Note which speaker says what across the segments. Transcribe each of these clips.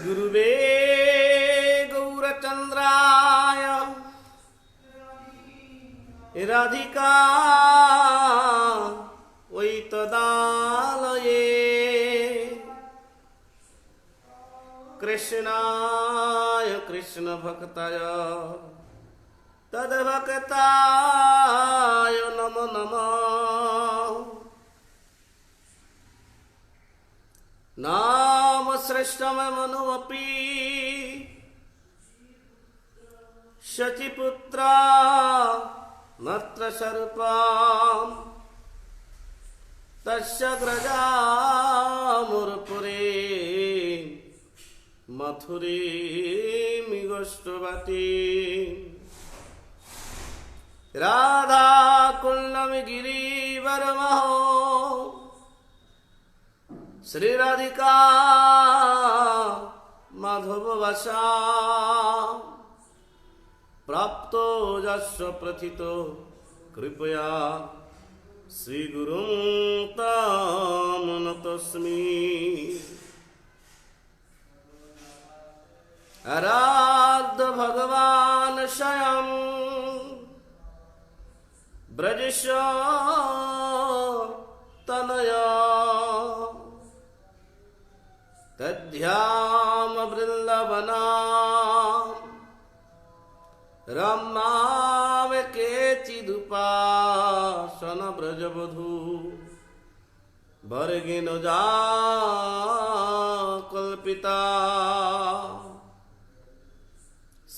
Speaker 1: गुरुवे गौरचन्द्राय राधिका वै तदालये कृष्णाय कृष्णभक्ताय तद्भक्ताय नमो नमः। नाम श्रेष्ठमनुमपि शचीपुत्रा नत्र शर्पाम् तस्य ग्रजामुरपुरे मथुरे मिगोष्ठवती राधा कुल्लम गिरिवरमहो श्री राधिका माधव वशा प्राप्तो यस्य प्रथितो कृपया श्री गुरुं तं नतोऽस्मि। आराध्य भगवान् स्वयं ब्रजेश तनया तद्ध्याम वृन्दावनाम् रमाव केचिदुपासन ब्रजवधू वर्गेण जा कल्पिता।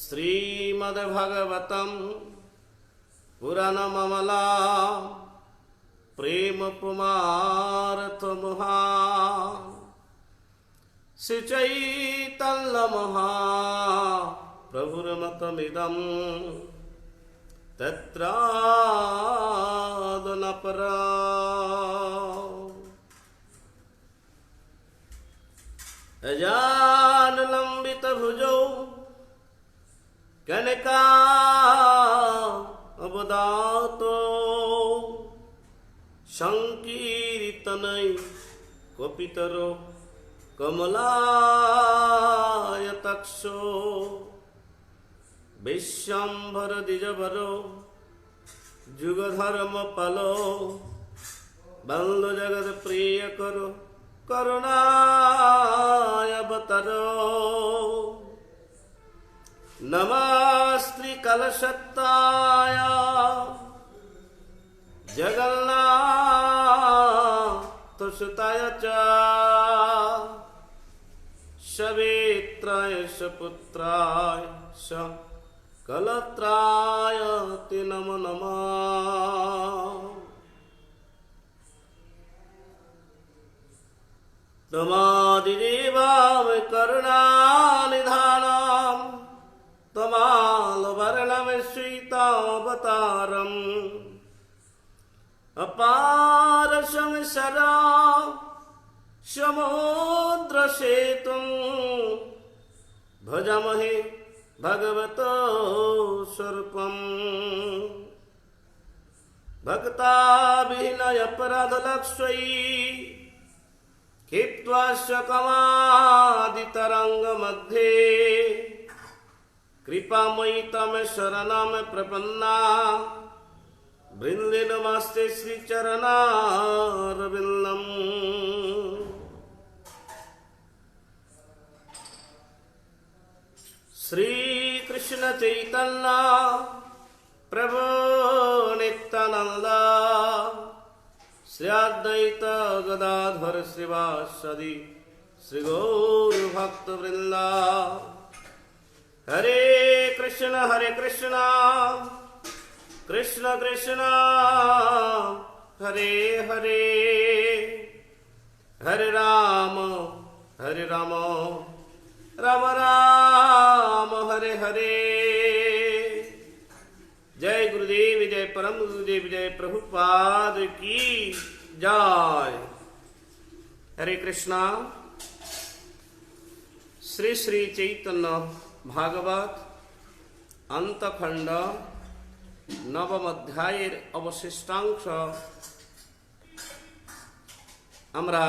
Speaker 1: श्रीमद्भागवतं पुराणममला प्रेम पुमार्थमुहा श्रीचैतन्यमहा प्रभुर्मतमिदं तत्रादनपरा। अजानुलम्बितभुजौ कनकावदातो संकीर्तनै कपितरो कमलायताक्षो विश्वम्भर द्विजवरो जुगधर्मपालो बन्धु जगत्प्रियकरो करुणावतारो। नमस्ते कलशत्ताय जगन्नाथसुताय च सवित्राय सपुत्राय स कलत्राय ते नमो नमः। तमादिदेवां करुणानिधानं तमालवर्णं श्वेतावतारम् अपार संसारा समुद्रसेतुं भजामहे भगवतो स्वरूपम्। भक्ताभिनयपराधलक्ष्यै क्षिप्त्वा शकमादितरङ्गमध्ये कृपामयि तं शरणं प्रपन्ना वृन्दे नमस्ते श्रीचरणारविन्दम्। श्रीकृष्ण चैतन्य प्रभु नित्यानंद श्री अद्वैत गदाधर श्रीवासदि श्री गौर भक्त वृंदा। हरे कृष्ण कृष्ण कृष्ण हरे हरे हरे राम राम राम हरे हरे। जय गुरुदेव जय परम गुरुदेव जय प्रभुपाद की जय। हरे कृष्णा। श्री श्री चैतन्य भागवत अंतखंड नवम अध्यायेर अवशिष्टांश আমরা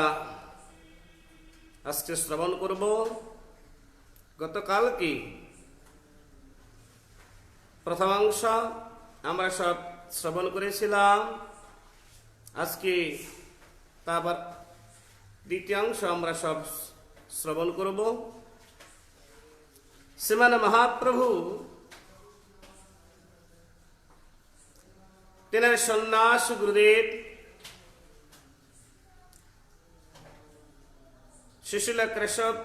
Speaker 1: আজকে শ্রবণ করব। গতকাল কি প্রথম অংশ আমরা সব শ্রবণ করেছিলাম। আজকে তা আবার দ্বিতীয় অংশ আমরা সব শ্রবণ করব। শ্রীমান মহাপ্রভু তেনার সন্ন্যাস গুরুদেব শিশিল কেশব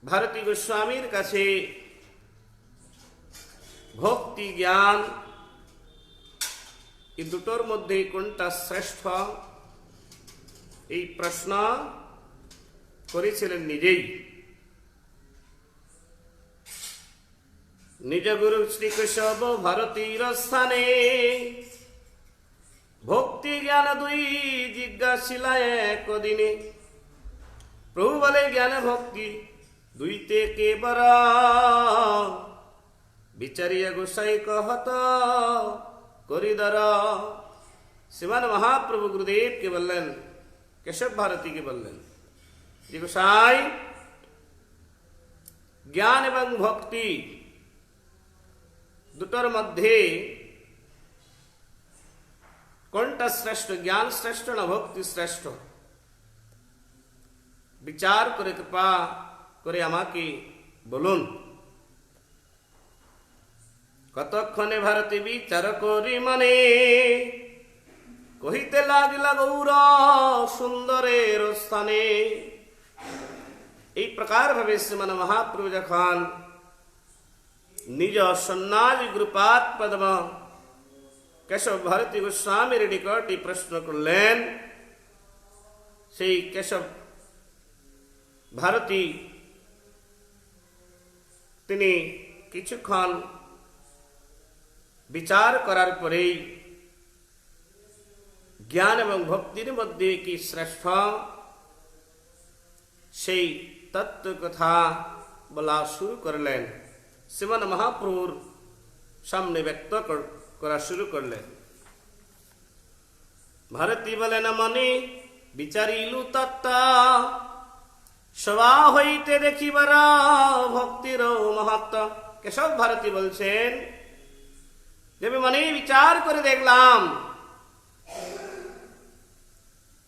Speaker 1: ভারতী গোস্বামীর কাছে ভক্তি জ্ঞান এই দুটোর মধ্যে কোনটা শ্রেষ্ঠ এই প্রশ্ন করেছিলেন নিজেই। নিজ গুরু শ্রী কেশব ভারতীর স্থানে ভক্তি জ্ঞান দুই জিজ্ঞাসিলা একদিনে। প্রভু বলে জ্ঞান ভক্তি দুইতে কে বর বিচারিয়া গোসাই কহত করিদর। শ্রীমান মহাপ্রভু গুরুদেব কে বললেন, কেশব ভারতী কে বললেন যে গোসাই জ্ঞান এবং ভক্তি দুটোর মধ্যে কোনটা শ্রেষ্ঠ, জ্ঞান শ্রেষ্ঠ না ভক্তি শ্রেষ্ঠ? বিচার করে কৃপা করে আমাকে বলুন। কতক্ষণে ভারতী বিচার করি মনে কহিতে লাগিলা গৌর সুন্দরের স্থানে। এই প্রকার ভাবে শ্রীমান মহাপ্রভু যখন নিজ সন্ন্যাস গুরুপাদ পদ্ম কেশব ভারতী গোস্বামীর নিকটে প্রশ্ন করলেন, সেই কেশব ভারতী তিনি কিছুক্ষণ বিচার করার পরেই জ্ঞান এবং ভক্তির মধ্যে কি শ্রেষ্ঠ সেই তত্ত্ব কথা বলা শুরু করলেন। শ্রীমান মহাপ্রভুর সামনে ব্যক্ত করা শুরু করলেন। ভারতী বলেন মনে বিচারিলু তত্ত্ব সভা হইতে দেখিবার ভক্তির মহত্ব। কেশব ভারতী বলছেন যে মানে বিচার করে দেখলাম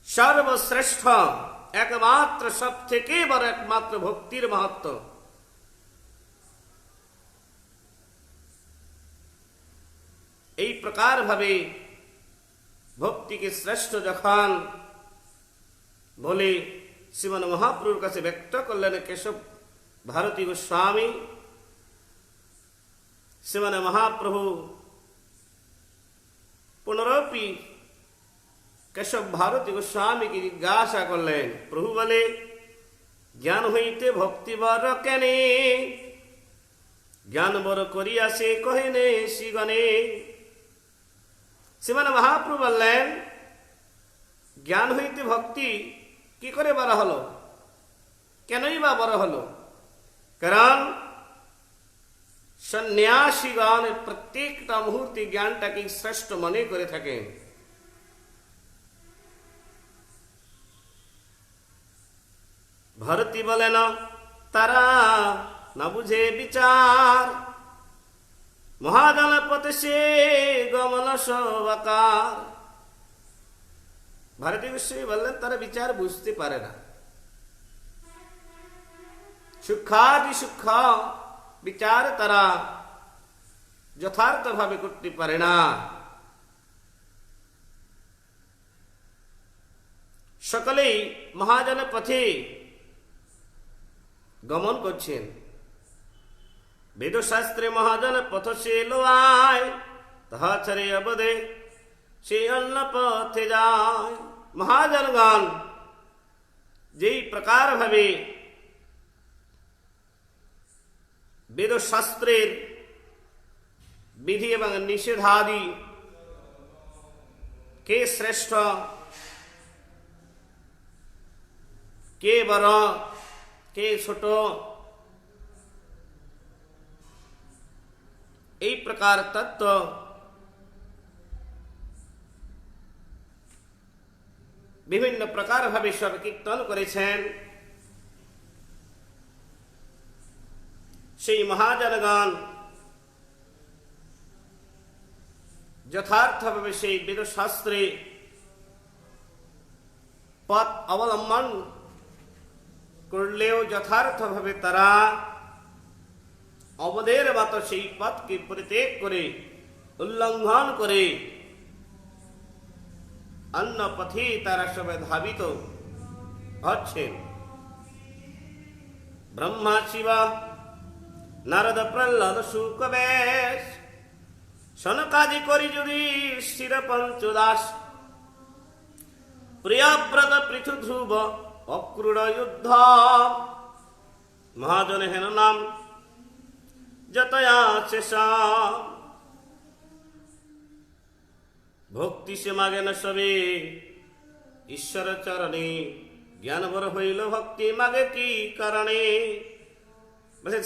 Speaker 1: সর্বশ্রেষ্ঠ একমাত্র সব থেকে বড় একমাত্র ভক্তির মহত্ব। এই প্রকার ভাবে ভক্তিকে শ্রেষ্ঠ যখন বলে শ্রীমান মহাপ্রভুর কাছে ব্যক্ত করলেন কেশব ভারতী গোস্বামী, শ্রীমান মহাপ্রভু পুনরপি কেশব ভারতী গোস্বামীকে জিজ্ঞাসা করলেন। প্রভু বলে জ্ঞান হইতে ভক্তি বর কেনে, জ্ঞান বর করিয়া সে কহেনে শিগণে। শ্রীমান মহাপ্রভু বললেন জ্ঞান হইতে ভক্তি কি করে বড় হলো, কেনই বা বড় হলো? কারণ সন্ন্যাসীগণ প্রত্যেকটা মুহূর্তে জ্ঞানটাকে শ্রেষ্ঠ মনে করে থাকেন। ভারতী বলে না তারা না বুঝে বিচার, মহাজন পথে সে গমন সবাকার। ভারতী গোস্বামী বললেন তারা বিচার বুঝতে পারে না, সূক্ষ্মাতি সূক্ষ্ম বিচার তারা যথার্থ ভাবে করতে পারে না। সকলেই মহাজন পথে গমন করছেন। বেদশাস্ত্রে মহাজন পথ সে লোয়ায়, তাহা ছাড়ে অবধে সে অন্য পথে যায়। মহাজনগণ যেই প্রকার ভাবে বেদশাস্ত্রের বিধি এবং নিষেধাদি কে শ্রেষ্ঠ কে বড় কে ছোট এই প্রকার তত্ত্ব বিভিন্ন প্রকার ভাবে সব কীর্তন করেছেন। সেই মহাজনগণ যথার্থভাবে সেই বেদশাস্ত্রে পথ অবলম্বন করলেও যথার্থভাবে তারা অবদের মতো সেই পথকে পরিত্যাগ করে উল্লঙ্ঘন করে অন্য পথে তারা সবাই ধাবিত হচ্ছেন। ব্রহ্মা শিব নারদ প্রহ্লাদ শুকবেশ সনকাদি করি যদি স্থির পঞ্চদাস প্রিয়ব্রত পৃথু ধ্রুব অক্রূঢ় যুদ্ধ মহাজন হেন নাম যতয়া শেষ ভক্তি সে মাগে না সবে ঈশ্বর চরণে জ্ঞান বর হইল ভক্তি মাগে কি কারণে।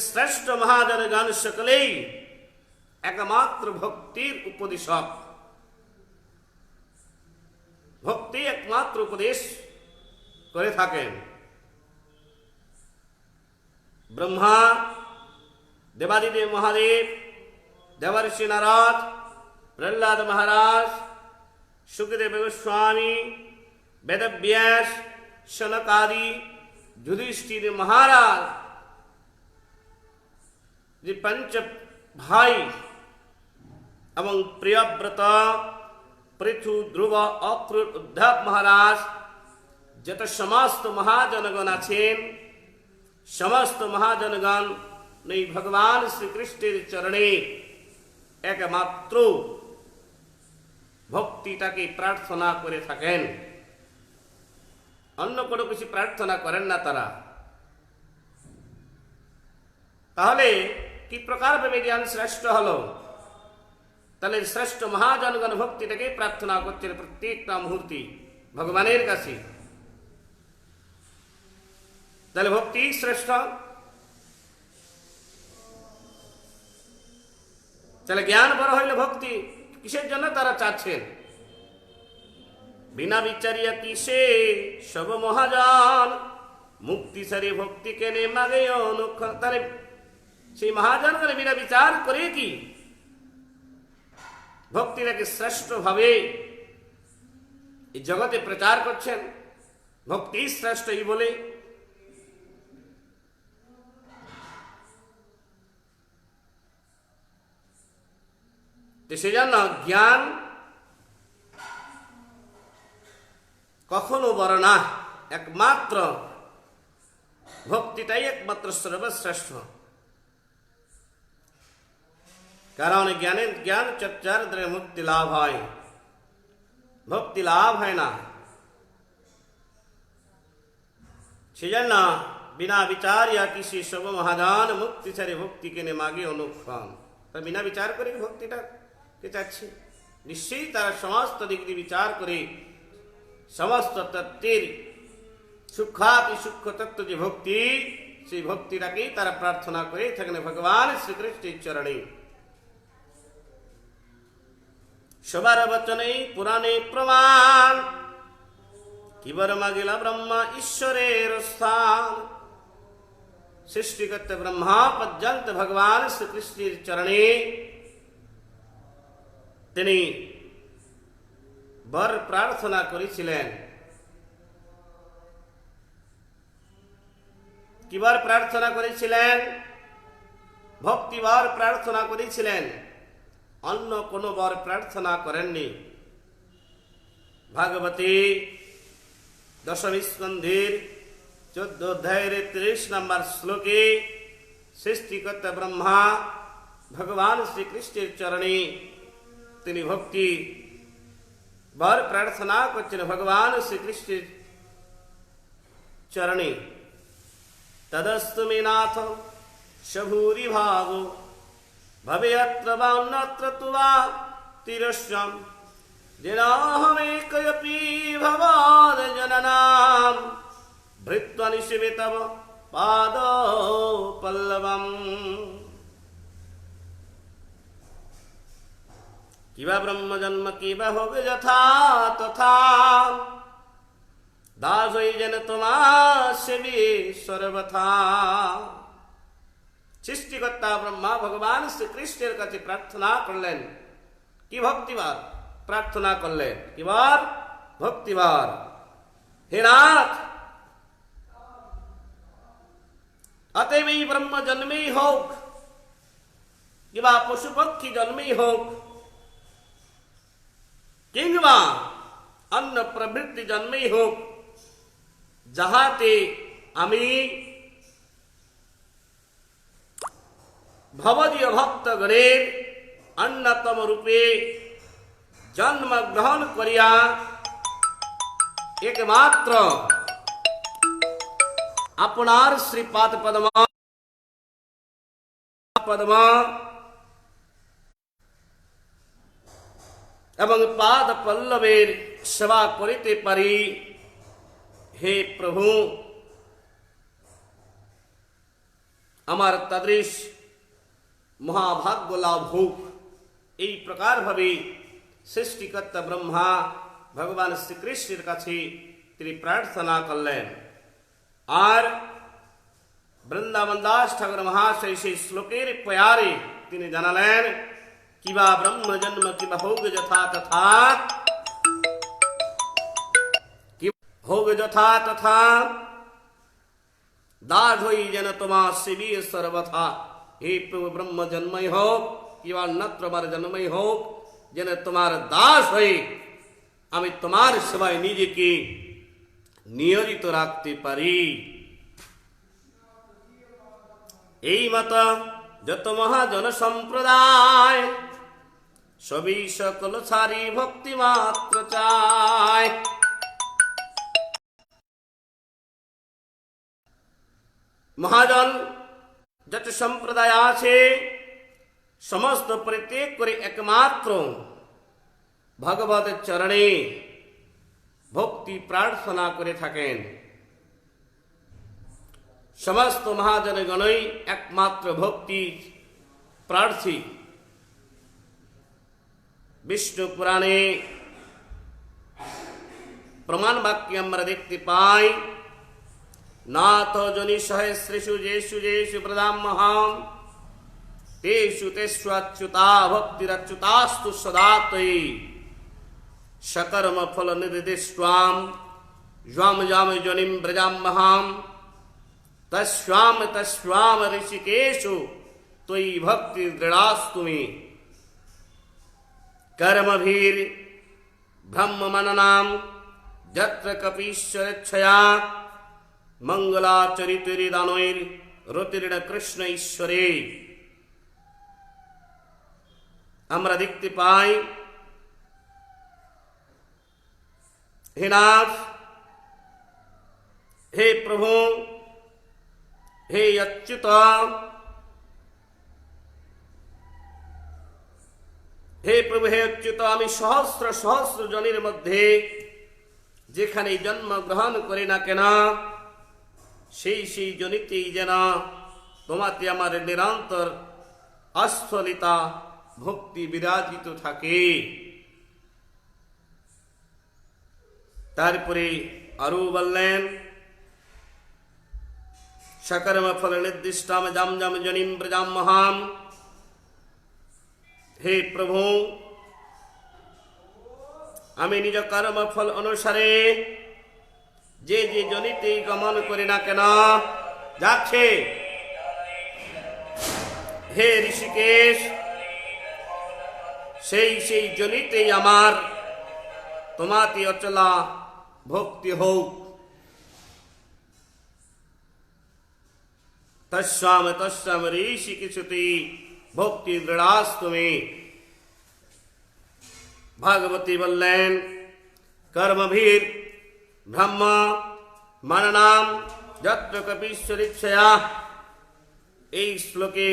Speaker 1: শ্রেষ্ঠ মহাজন গান সকলেই একমাত্র ভক্তির উপদেশক, ভক্তি একমাত্র উপদেশ করে থাকেন। ব্রহ্মা, দেবাদিদেব মহাদেব, দেবর্ষি নারদ, প্রহ্লাদ মহারাজ, সুখদেব গোস্বামী, বেদব্যাস, সনকাদি, যুধিষ্ঠির মহারাজ, যে পঞ্চ ভাই এবং প্রিয়ব্রত পৃথু ধ্রুব অক্রূর উদ্ধব মহারাজ, যত সমস্ত মহাজনগণ আছেন, সমস্ত মহাজনগণ এই ভগবান শ্রীকৃষ্ণের চরণে একমাত্র ভক্তিটাকে প্রার্থনা করে থাকেন, অন্য কোনো কিছু প্রার্থনা করেন না তারা। তাহলে কি প্রকার ভাবে জ্ঞান শ্রেষ্ঠ হলো? তাহলে শ্রেষ্ঠ মহাজনগণ ভক্তিটাকে প্রার্থনা করছেন প্রত্যেকটা মুহূর্তে ভগবানের কাছে। তাহলে ভক্তি শ্রেষ্ঠ। তাহলে জ্ঞান বড় হইলে ভক্তি কিসের জন্য তারা চাচ্ছেন? বিনা বিচারিয়া কিসে সব মহাজন মুক্তি সারি ভক্তি কেনে মাগে অনুক্ষণ। তাহলে সেই মহাজন বিনা বিচার করে কি ভক্তিটাকে শ্রেষ্ঠ ভাবে এই জগতে প্রচার করছেন, ভক্তি শ্রেষ্ঠ এই বলে। সেজন্য জ্ঞান কখনো বড় না, একমাত্র ভক্তিটাই একমাত্র সর্বশ্রেষ্ঠ। কারণ জ্ঞান চর্চার দ্বারা মুক্তি লাভ হয়, ভক্তি লাভ হয় না। সেজন্য বিনা বিচার ইয়া কিসি সব মহাদান মুক্তি ছাড়ে ভক্তি কেনে মাগে অনুক্ষণ। তা বিনা বিচার করে ভক্তিটা কে চাচ্ছে? নিশ্চয়ই তারা সমস্ত দিক দিয়ে বিচার করে সমস্ত তত্ত্বের সূক্ষ্মাতি সূক্ষ্ম তত্ত্ব যে ভক্তি, সেই ভক্তিটাকেই তারা প্রার্থনা করে থাকেন ভগবান শ্রীকৃষ্ণের চরণে। সবার বচনে পুরাণে প্রমাণ কিবর মাগিলা ব্রহ্মা ঈশ্বরের স্থান। সৃষ্টিকর্তা ব্রহ্মা পর্যন্ত ভগবান শ্রীকৃষ্ণের চরণে তিনি বর প্রার্থনা করেছিলেন। কিবার প্রার্থনা করেছিলেন? ভক্তি বর প্রার্থনা করেছিলেন, অন্য কোনো বর প্রার্থনা করেননি। ভাগবতী দশম স্কন্ধের 14 অধ্যায়ের 30 নম্বর শ্লোকে সৃষ্টিকর্তা ব্রহ্মা ভগবান শ্রীকৃষ্ণের চরণে তিনি ভক্তি বর প্রার্থনা করছেন ভগবান শ্রীকৃষ্ণের চরণে। তদস্তু মে নাথ সভূরি ভাগ ভবেয়ত্র বা অন্যত্র তু বা তিরস্যম যেনাহমেকয়পি ভবাদ জননাম ভৃত্বা নিশিবে তব পাদ পল্লবম। কিবা ব্রহ্ম জন্ম কিবা হবে যথা তথা দাস হই যেন তোমার সেবী সর্বথা। সৃষ্টিকর্তা ব্রহ্মা ভগবান শ্রীকৃষ্ণের কাছে প্রার্থনা করলেন কি ভক্তিবার প্রার্থনা করলেন কিবার ভক্তিবার। হে নাথ, অতএব এই ব্রহ্ম জন্মেই হোক কিংবা পশু পক্ষী জন্মেই হোক কিংবা অন্য প্রবৃত্তি জন্মেই হোক, যাহাতে আমি ভবদীয় ভক্তগণের অন্যতম রূপে জন্মগ্রহণ করিয়া একমাত্র আপনার শ্রীপাদ পদ্মা এবং পাদ পল্লবের সেবা করিতে পারি। হে প্রভু, আমার তাদৃশ মহাভাগ্য লাভ হোক। এই প্রকার ভাবে সৃষ্টিকর্তা ব্রহ্মা ভগবান শ্রীকৃষ্ণের কাছে তিনি প্রার্থনা করলেন। আর বৃন্দাবন দাস ঠাকুর মহাশয় সেই শ্লোকের প্যারে তিনি জানালেন কিবা ব্রহ্ম জন্ম কিবা হোগ যথা তথা, হোগ যথা তথা, দাস হই যেন তোমার শিবী সর্বথা। হে প্রভু, ব্রহ্ম জন্মই হোক কিবা নত্রমার জন্মই হোক, যেন তোমার দাস হয়ে আমি তোমার সেবায় নিজেকে নিয়োজিত রাখতে পারি। এই মত যত মহাজন সম্প্রদায় সবই সকল ছাড়ি ভক্তি মাত্র চায়। মহাজন যত সম্প্রদায় আছে সমস্ত প্রত্যেক করে একমাত্র ভগবত চরণে ভক্তি প্রার্থনা করে থাকেন। সমস্ত মহাজনগণই একমাত্র ভক্তি প্রার্থী। বিষ্ণু পুরাণে প্রমাণ বাক্যে আমরা দেখতে পাই, নাথ জনি সহস্রেষু যেষু যেষু প্রদাম্যহম তেষু তেষু অচ্যুতা ভক্তিরচ্যুতাস্তু সদা তয়ি সকর্ম ফল নির্দিষ্ট্বাম জ্বাম জাম জনিম ব্রজাম্যহম তস্বাম তস্বাম ঋষিকেষু ত্বয়ি ভক্তি দৃঢ়াস্তু মে। कर्मभीर ब्रह्म मननाम जत्र कपीश्वरेच्छया मंगलाचरितरिदानैर रतिर्न कृष्ण ईश्वरे। আমরা দেখতে পাই, হে নাথ, হে প্রভু, হে অচ্যুত, হে প্রভু, হে অচ্যুত, আমি সহস্র সহস্র জনের মধ্যে যেখানে জন্মগ্রহণ করি না কেন সেই সেই জনিতেই যেন তোমাতে আমার নিরন্তর আস্ফলিতা ভক্তি বিরাজিত থাকে। তারপরে আরো বললেন, সকর্ম ফল নির্দিষ্টাম জাম জাম জনিম ব্রজাম্যহম। হে প্রভু, আমি নিজ কর্ম ফল অনুসারে যে যে জনিতে গমন করি না কেন যাচ্ছে, হে ঋষিকেশ, সেই সেই জনিতেই আমার তোমাতে অচলা ভক্তি হোক। তস্যাম তস্যাম ঋষিকেশুতে ভক্তি দৃঢ়াস্তু মে। ভাগবতী বললেন, কর্মভীর ব্রহ্ম মননাম যত্র কপীশ্বরেচ্ছয়া। এই শ্লোকে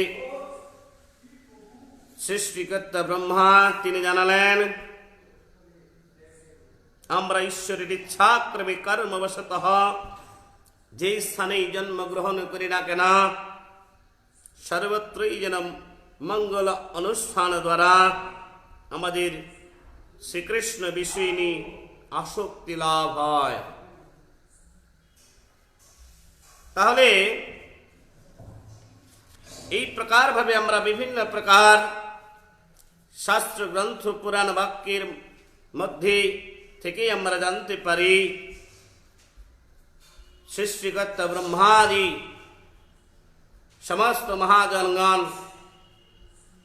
Speaker 1: সৃষ্টিকর্তা ব্রহ্মা তিনি জানালেন, আমরা ঈশ্বরের ইচ্ছাক্রমে কর্মবশতঃ যে স্থানেই জন্মগ্রহণ করি না কেন সর্বত্রই যেন মঙ্গল অনুষ্ঠান দ্বারা আমাদের শ্রীকৃষ্ণ বিষয়নী আসক্তি লাভ হয়। তাহলে এই প্রকার ভাবে আমরা বিভিন্ন প্রকার শাস্ত্র গ্রন্থ পুরাণ বাক্যের মধ্যে থেকে আমরা জানতে পারি সৃষ্টিকর্তা ব্রহ্মাদি সমস্ত মহাজনগণ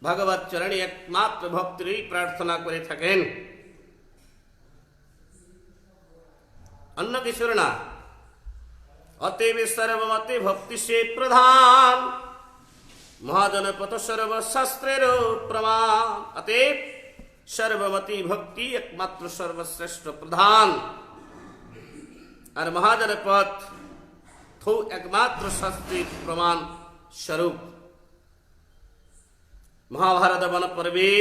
Speaker 1: ভগবত চরণে একমাত্র ভক্তিরই প্রার্থনা করে থাকেন, অন্য কিছুর না। অতএব সর্বমতে ভক্তি সে প্রধান, মহাজনপত সর্বশাস্ত্রের প্রমাণ। অতএব সর্বমতি ভক্তি একমাত্র সর্বশ্রেষ্ঠ প্রধান, আর মহাজনপথ থৌ একমাত্র শাস্ত্রের প্রমাণ স্বরূপ। মহাভারত বন পর্বে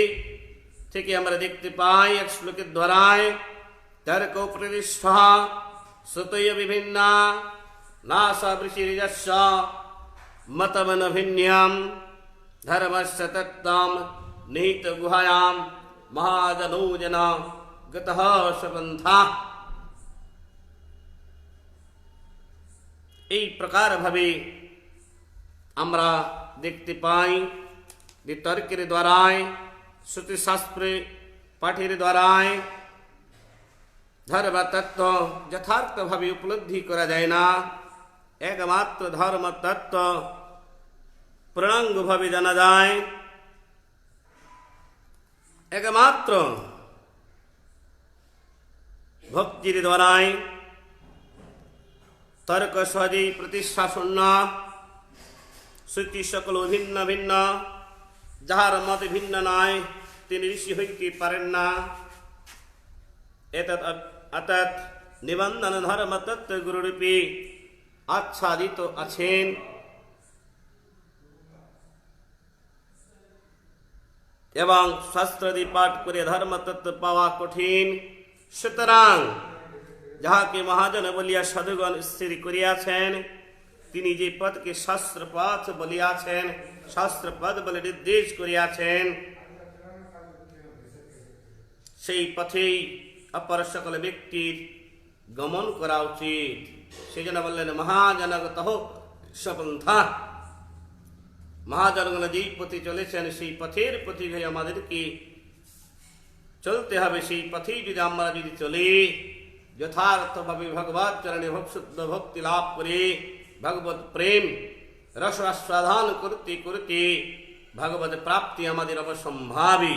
Speaker 1: থেকে আমরা দেখতে পাই এক শ্লোকের দ্বারায় তর্ক প্রতিষ্ঠা শ্রুতয় বিভিন্না নাসা বৃষির্যস্য মতমন ভিন্যাম ধর্মস্য তত্ত্বম নিহিত গুহায়াম মহাজনৌজন গতঃ সপন্থা। এই প্রকার ভাবে আমরা দেখতে পাই যে তর্কের দ্বারায় শ্রুতিশাস্ত্রে পাঠের দ্বারায় ধর্ম তত্ত্ব যথার্থভাবে উপলব্ধি করা যায় না। একমাত্র ধর্ম তত্ত্ব পূর্ণাঙ্গভাবে জানা যায় একমাত্র ভক্তির দ্বারায়। তর্ক সহজেই প্রতিষ্ঠা শূন্য, শ্রুতি সকল ভিন্ন ভিন্ন, যাহার মত ভিন্ন নয় তিনি ঋষি হইতে পারেন না। অর্থাৎ নিবন্ধন ধর্ম তত্ত্ব গুরুরূপে আচ্ছাদিত আছেন। এবং শাস্ত্রাদি পাঠ করে ধর্মতত্ত্ব পাওয়া কঠিন। সুতরাং যাহাকে মহাজন বলিয়া সাধুগণ স্থির করিয়াছেন, তিনি যে পথকে শাস্ত্রপথ বলিয়াছেন, শাস্ত্রপথ বলে নির্দেশ করিয়াছেন, সেই পথেই অপর সকল ব্যক্তির গমন করা উচিত। সেই জন্য বললেন মহাজনগত সপন্থা। মহাজনগণ যেই পথে চলেছেন সেই পথের প্রতি আমাদেরকে চলতে হবে। সেই পথেই যদি আমরা চলি, যথার্থভাবে ভগবত চরণে শুদ্ধ ভক্তি লাভ করে ভগবত প্রেম রস আস্বাদন করতে করতে ভগবত প্রাপ্তি আমাদের অবসম্ভাবী।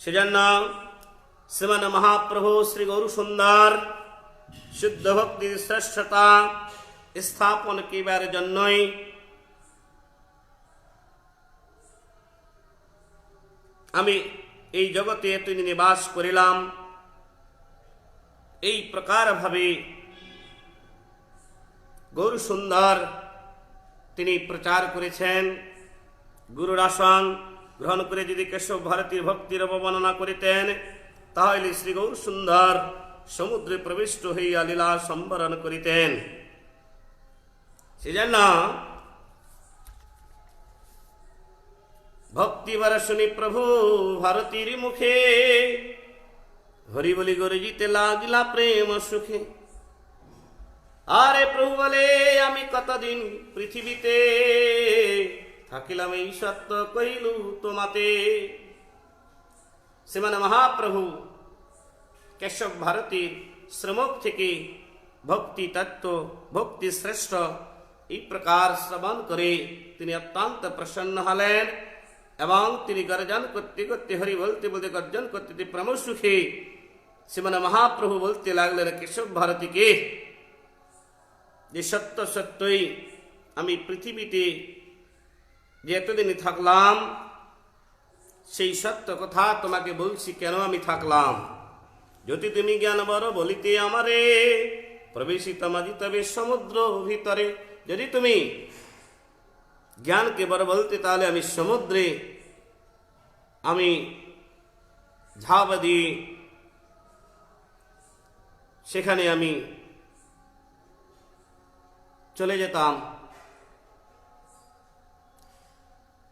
Speaker 1: সেজন্য শ্রীমন মহাপ্রভু শ্রী গৌর সুন্দর শুদ্ধ ভক্তির শ্রেষ্ঠতা স্থাপন করিবার জন্যই আমি এই জগতে এতদিন নিবাস করিলাম। এই প্রকার ভাবে গৌর সুন্দর তিনি প্রচার করেছেন। গুরুর আসন গ্রহণ করে যদি কেশব ভারতীর ভক্তির অবমাননা করিতেন, তাহলে শ্রী গৌর সুন্দর সমুদ্রে প্রবিষ্ট হইয়া লীলা সম্বরণ করিতেন। সেজন্য ভক্তিবার শুনি প্রভু ভারতীর মুখে, হরি বলি গর্জিতে লাগিলা প্রেম সুখে। আরে প্রভু বলে আমি কতদিন পৃথিবীতে থাকিলাম, এই সত্য কইলু তোমাতে। শ্রীমান মহাপ্রভু কেশব ভারতীর শ্রমক থেকে ভক্তি তত্ত্ব, ভক্তি শ্রেষ্ঠ এই প্রকার শ্রবণ করে তিনি অত্যন্ত প্রসন্ন হলেন। এবং তিনি গর্জন করতে করতে, হরি বলতে বলতে গর্জন করতে প্রেম সুখে শ্রীমান মহাপ্রভু বলতে লাগলেন কেশব ভারতীকে যে সত্য সত্যই আমি পৃথিবীতে যে এতদিন থাকলাম, সেই সত্য কথা তোমাকে বলছি কেন আমি থাকলাম। যদি তুমি জ্ঞান বড় বলিতে আমারে, প্রবেশিত মাঝি তবে সমুদ্র ভিতরে। যদি তুমি জ্ঞানকে বড় বলতে, তাহলে আমি সমুদ্রে আমি ঝাঁপ দিয়ে সেখানে আমি চলে যেতাম,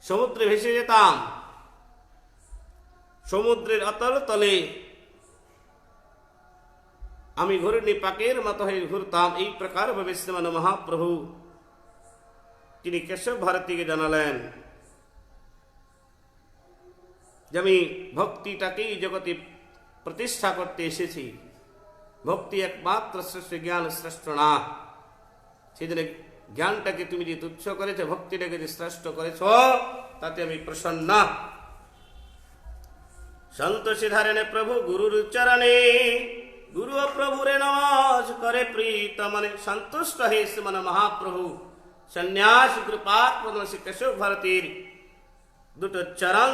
Speaker 1: সমুদ্রে ভেসে যেতাম, সমুদ্রের অতল তলে আমি ঘূর্ণি পাকের মতো হয়ে ঘুরতাম। এই প্রকার ভাবে শ্রীমান মহাপ্রভু তিনি কেশব ভারতীকে জানালেন যে আমি ভক্তিটাকেই জগতে প্রতিষ্ঠা করতে এসেছি। ভক্তি একমাত্র শ্রেষ্ঠ, জ্ঞান শ্রেষ্ঠ না। সেদিনে জ্ঞানটাকে তুমি যে তুচ্ছ করেছ, ভক্তিটাকে যে শ্রেষ্ঠ করেছ, তাতে আমি প্রসন্ন। সন্তোষী ধারণে প্রভু গুরুর চরণে, গুরু ও প্রভুরে নমাজ করে প্রীত মনে। সন্তুষ্ট হয়ে শ্রীমান মহাপ্রভু সন্ন্যাস কৃপাত প্রদান শ্রী কেশব ভারতীর দুটো চরণ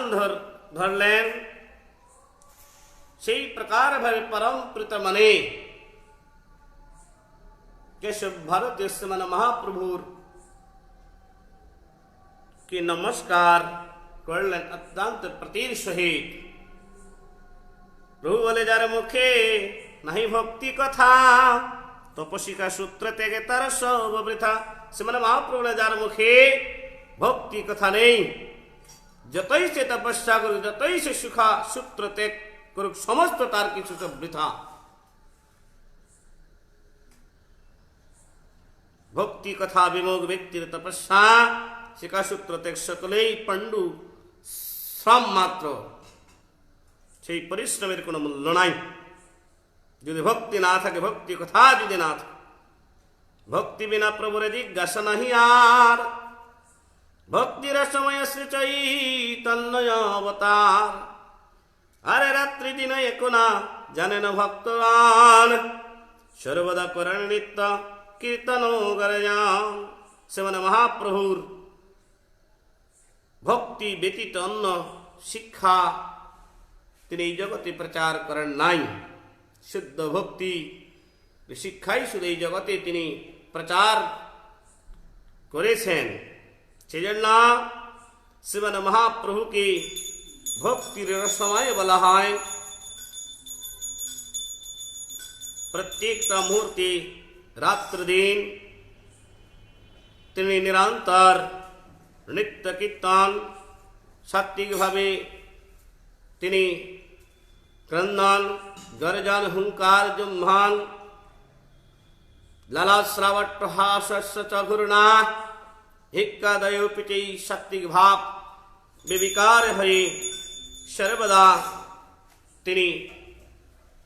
Speaker 1: ধরলেন। সেই প্রকার ভাবে পরম প্রীত মনে কেশব ভারতী শ্রীমান মহাপ্রভুর কি নমস্কার করলেন অত্যন্ত প্রীতির সহিত। প্রভু বলে, যার মুখে নাহি ভক্তি কথা, তপস্বিকা সূত্র থেকে তার সব বৃথা। শ্রীমান মহাপ্রভু বলে, যার মুখে ভক্তি কথা নেই, যতই সে তপস্যা করুক, যতই সে সুখা সূত্র ত্যাগ করুক, সমস্ত তার কিছু সব বৃথা। ভক্তি কথা বিমুখ ব্যক্তির তপস্যা, শিখা সূত্র ত্যাগ সকলেই পাণ্ডু শ্রম মাত্র। সেই পরিশ্রমের কোনো মূল্য নাই যদি ভক্তি না থাকে, ভক্তি কথা যদি না থাকে। ভক্তি বিনা প্রভুরে জিজ্ঞাসা নাহি আর, ভক্তির সময় শ্রী চৈতন্য অবতার। আরে রাত্রি দিন একোনা জানেন ভক্তবান, সর্বদা করেন নিত্য কীর্তন করে যান। শ্রীমান মহাপ্রভুর ভক্তি ব্যতীত অন্য শিক্ষা তিনি এই জগতে প্রচার করেন নাই। শুদ্ধ ভক্তি শিক্ষাই শুধু এই জগতে তিনি প্রচার করেছেন। সেজন্য শ্রীমান মহাপ্রভুকে ভক্তির রসময় বলা হয়। প্রত্যেকটা মুহূর্তে রাত্র দিন তিনি নিরন্তর নিত্য কীর্তন, সাত্বিকভাবে তিনি ক্রন্দন, গর্জন, হুঙ্কার, জুম্ভান, লালা শ্রাবট হাস্য চঘুর্ণা হিক্কাদয় পিটি সাত্বিক ভাব বিবিকার হয়ে সর্বদা তিনি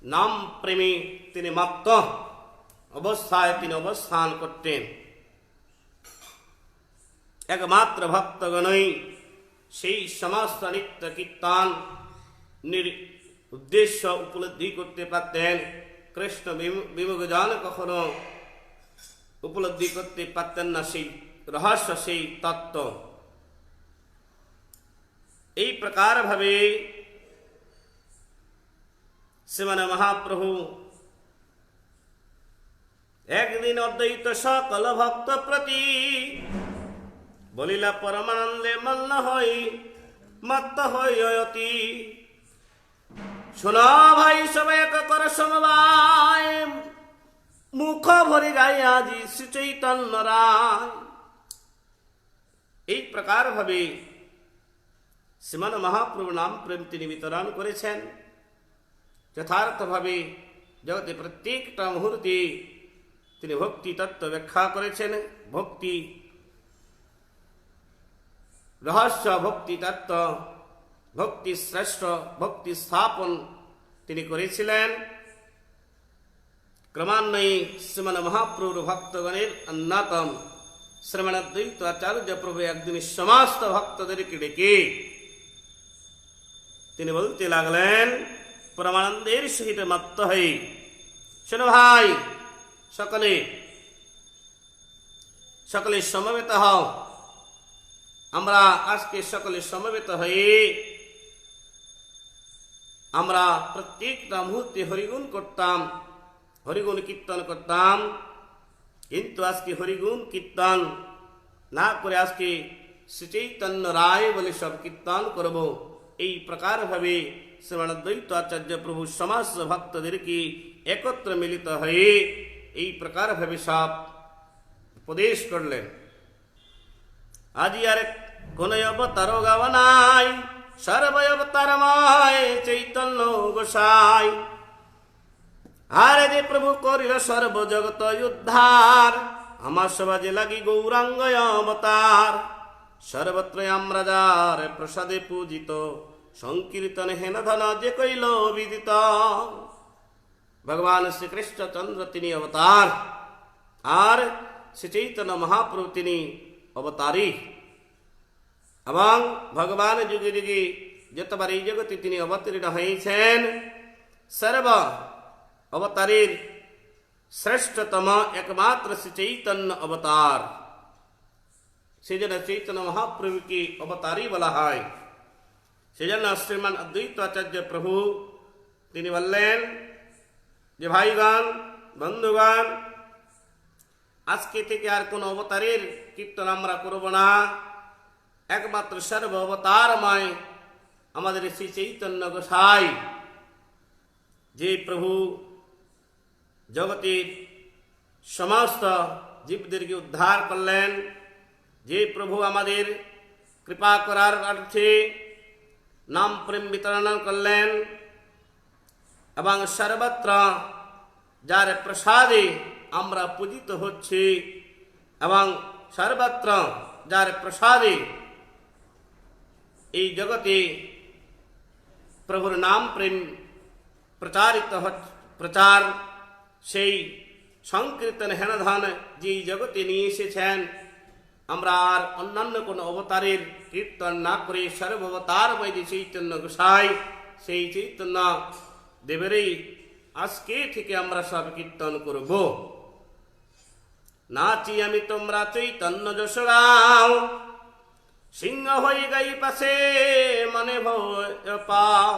Speaker 1: নাম প্রেমী, তিনি মত্ত অবস্থায় তিনি অবস্থান করতেন। একমাত্র ভক্তগণই সেই সমস্ত নিত্য কীর্তন উদ্দেশ্য উপলব্ধি করতে পারতেন। কৃষ্ণ বিমুখ জন কখনো উপলব্ধি করতে পারতেন না সেই রহস্য, সেই তত্ত্ব। এই প্রকার ভাবে শ্রীমান মহাপ্রভু একদিন অদ্বৈত সকল ভক্ত প্রতি বলিলা পরমানন্দে মল্ল হই মত্ত হই অতি। শোনা ভাই সবাই এক কর সমবায়, মুখ ভরি গাই আজি শ্রী চৈতন্য রায়। এই প্রকার ভাবে শ্রীমান মহাপ্রভু নাম প্রেম তিনি বিতরণ করেছেন। যথার্থভাবে জগতে প্রত্যেকটা মুহূর্তে তিনি ভক্তি তত্ত্ব ব্যাখ্যা করেছেন। ভক্তি রহস্য, ভক্তি তত্ত্ব, ভক্তি শ্রেষ্ঠ, ভক্তি স্থাপন তিনি করেছিলেন। ক্রমান্বয়ে শ্রীমান মহাপ্রভুর ভক্তগণের অন্যতম শ্রমণ দ্বৈত আচার্য প্রভু একদিন সমস্ত ভক্তদেরকে ডেকে তিনি বলতে লাগলেন পরমানন্দের সহিত মত্ত হয়ে, শোনো ভাই, সকলে সমবেত হও। আমরা আজকে সকলে সমবেত হয়ে আমরা প্রত্যেকটা মুহূর্তে হরিগুণ করতাম, হরিগুণ কীর্তন করতাম। কিন্তু আজকে হরিগুণ কীর্তন না করে আজকে শ্রী চৈতন্য রায় বলে সব কীর্তন করব। এই প্রকার ভাবে শ্রীমান দ্বৈত আচার্য প্রভু সমস্ত ভক্তদেরকে একত্র মিলিত হয়ে এই প্রকার ভাবে সব উপদেশ করলেন। আজি আর কোন অবতার গাওয়া নাই, সর্ব অবতারময় চৈতন্য গোসাই। আরে যে প্রভু করিল সর্বজগত উদ্ধার, আমার সমাজে লাগি গৌরাঙ্গ অবতার, সর্বত্র আমরা যার প্রসাদে পূজিত, সংকীর্তন হেন ধন যে কইল বিদিত। ভগবান শ্রীকৃষ্ণচন্দ্র তিনি অবতার, আর শ্রী চৈতন্য মহাপ্রভু তিনি অবতারী। এবং ভগবান যুগে যুগে যতবার এই জগতে তিনি অবতীর্ণ হয়েছেন, সর্ব অবতারীর শ্রেষ্ঠতম একমাত্র শ্রী চৈতন্য অবতার। সেজন্য চৈতন্য মহাপ্রভুকে অবতারী বলা হয়। সেজন্য শ্রীমান অদ্বৈত আচার্য প্রভু তিনি বললেন যে ভাইগণ, বন্ধুগণ, আজকে থেকে আর কোন অবতারের কীর্তন আমরা করব না, একমাত্র সর্ব অবতারময় আমাদের শ্রী চৈতন্য গোসাই, যে প্রভু জগতের সমস্ত জীবদেরকে উদ্ধার করলেন, যে প্রভু আমাদের কৃপা করার অর্থে নাম প্রেম বিতরণ করলেন, এবং সর্বত্র যার প্রসাদে আমরা পূজিত হচ্ছি, এবং সর্বত্র যার প্রসাদে এই জগতে প্রভুর নাম প্রেম প্রচার, সেই সংকীর্তন হেনধান যে জগতে নিয়ে এসেছেন, আমরা আর অন্যান্য কোন অবতারের কীর্তন না করে সর্ববতার বৈদি চৈতন্য গোসাই, সেই চৈতন্য দেবেরই আজকে থেকে আমরা সব কীর্তন করব। নাচি আমি তোমরা চৈতন্য যশ গাও, সিংহ হয়ে গাই পাশে মনে ভয় পাও।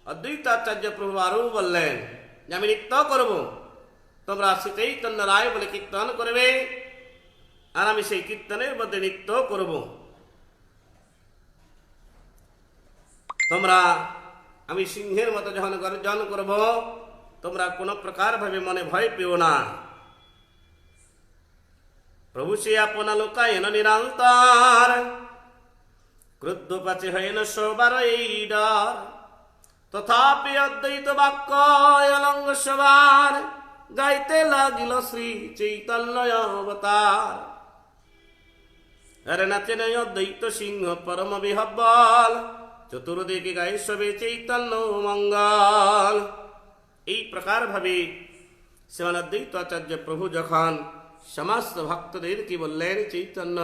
Speaker 1: অদ্বৈতাচার্য প্রভু আরও বললেন যে আমি নৃত্য করব, তোমরা শ্রী চৈতন্য রায় বলে কীর্তন করবে, আর আমি সেই কীর্তনের মধ্যে নৃত্য করব। তোমরা আমি সিংহের মতো যখন গর্জন করব, তোমরা কোনো প্রকার ভাবে মনে ভয় পেও না। প্রভু সে আপনা লোকায়ন নিরন্তর, ক্রুদ্ধ পাচে হইন সবার এই ডর। তথাপি অদ্বৈত বাক্য অলঙ্গ সবার, গাইতে লাগিল শ্রী চৈতন্য অবতার। আরে নাচে নয় অদ্বৈত সিংহ পরম বিহব্বল, চতুর্দিকে গাই সবে চৈতন্য মঙ্গল। এই প্রকার ভাবে শ্রীমান অদ্বৈত আচার্য প্রভু যখন সমস্ত ভক্তদের কি বললেন, চৈতন্য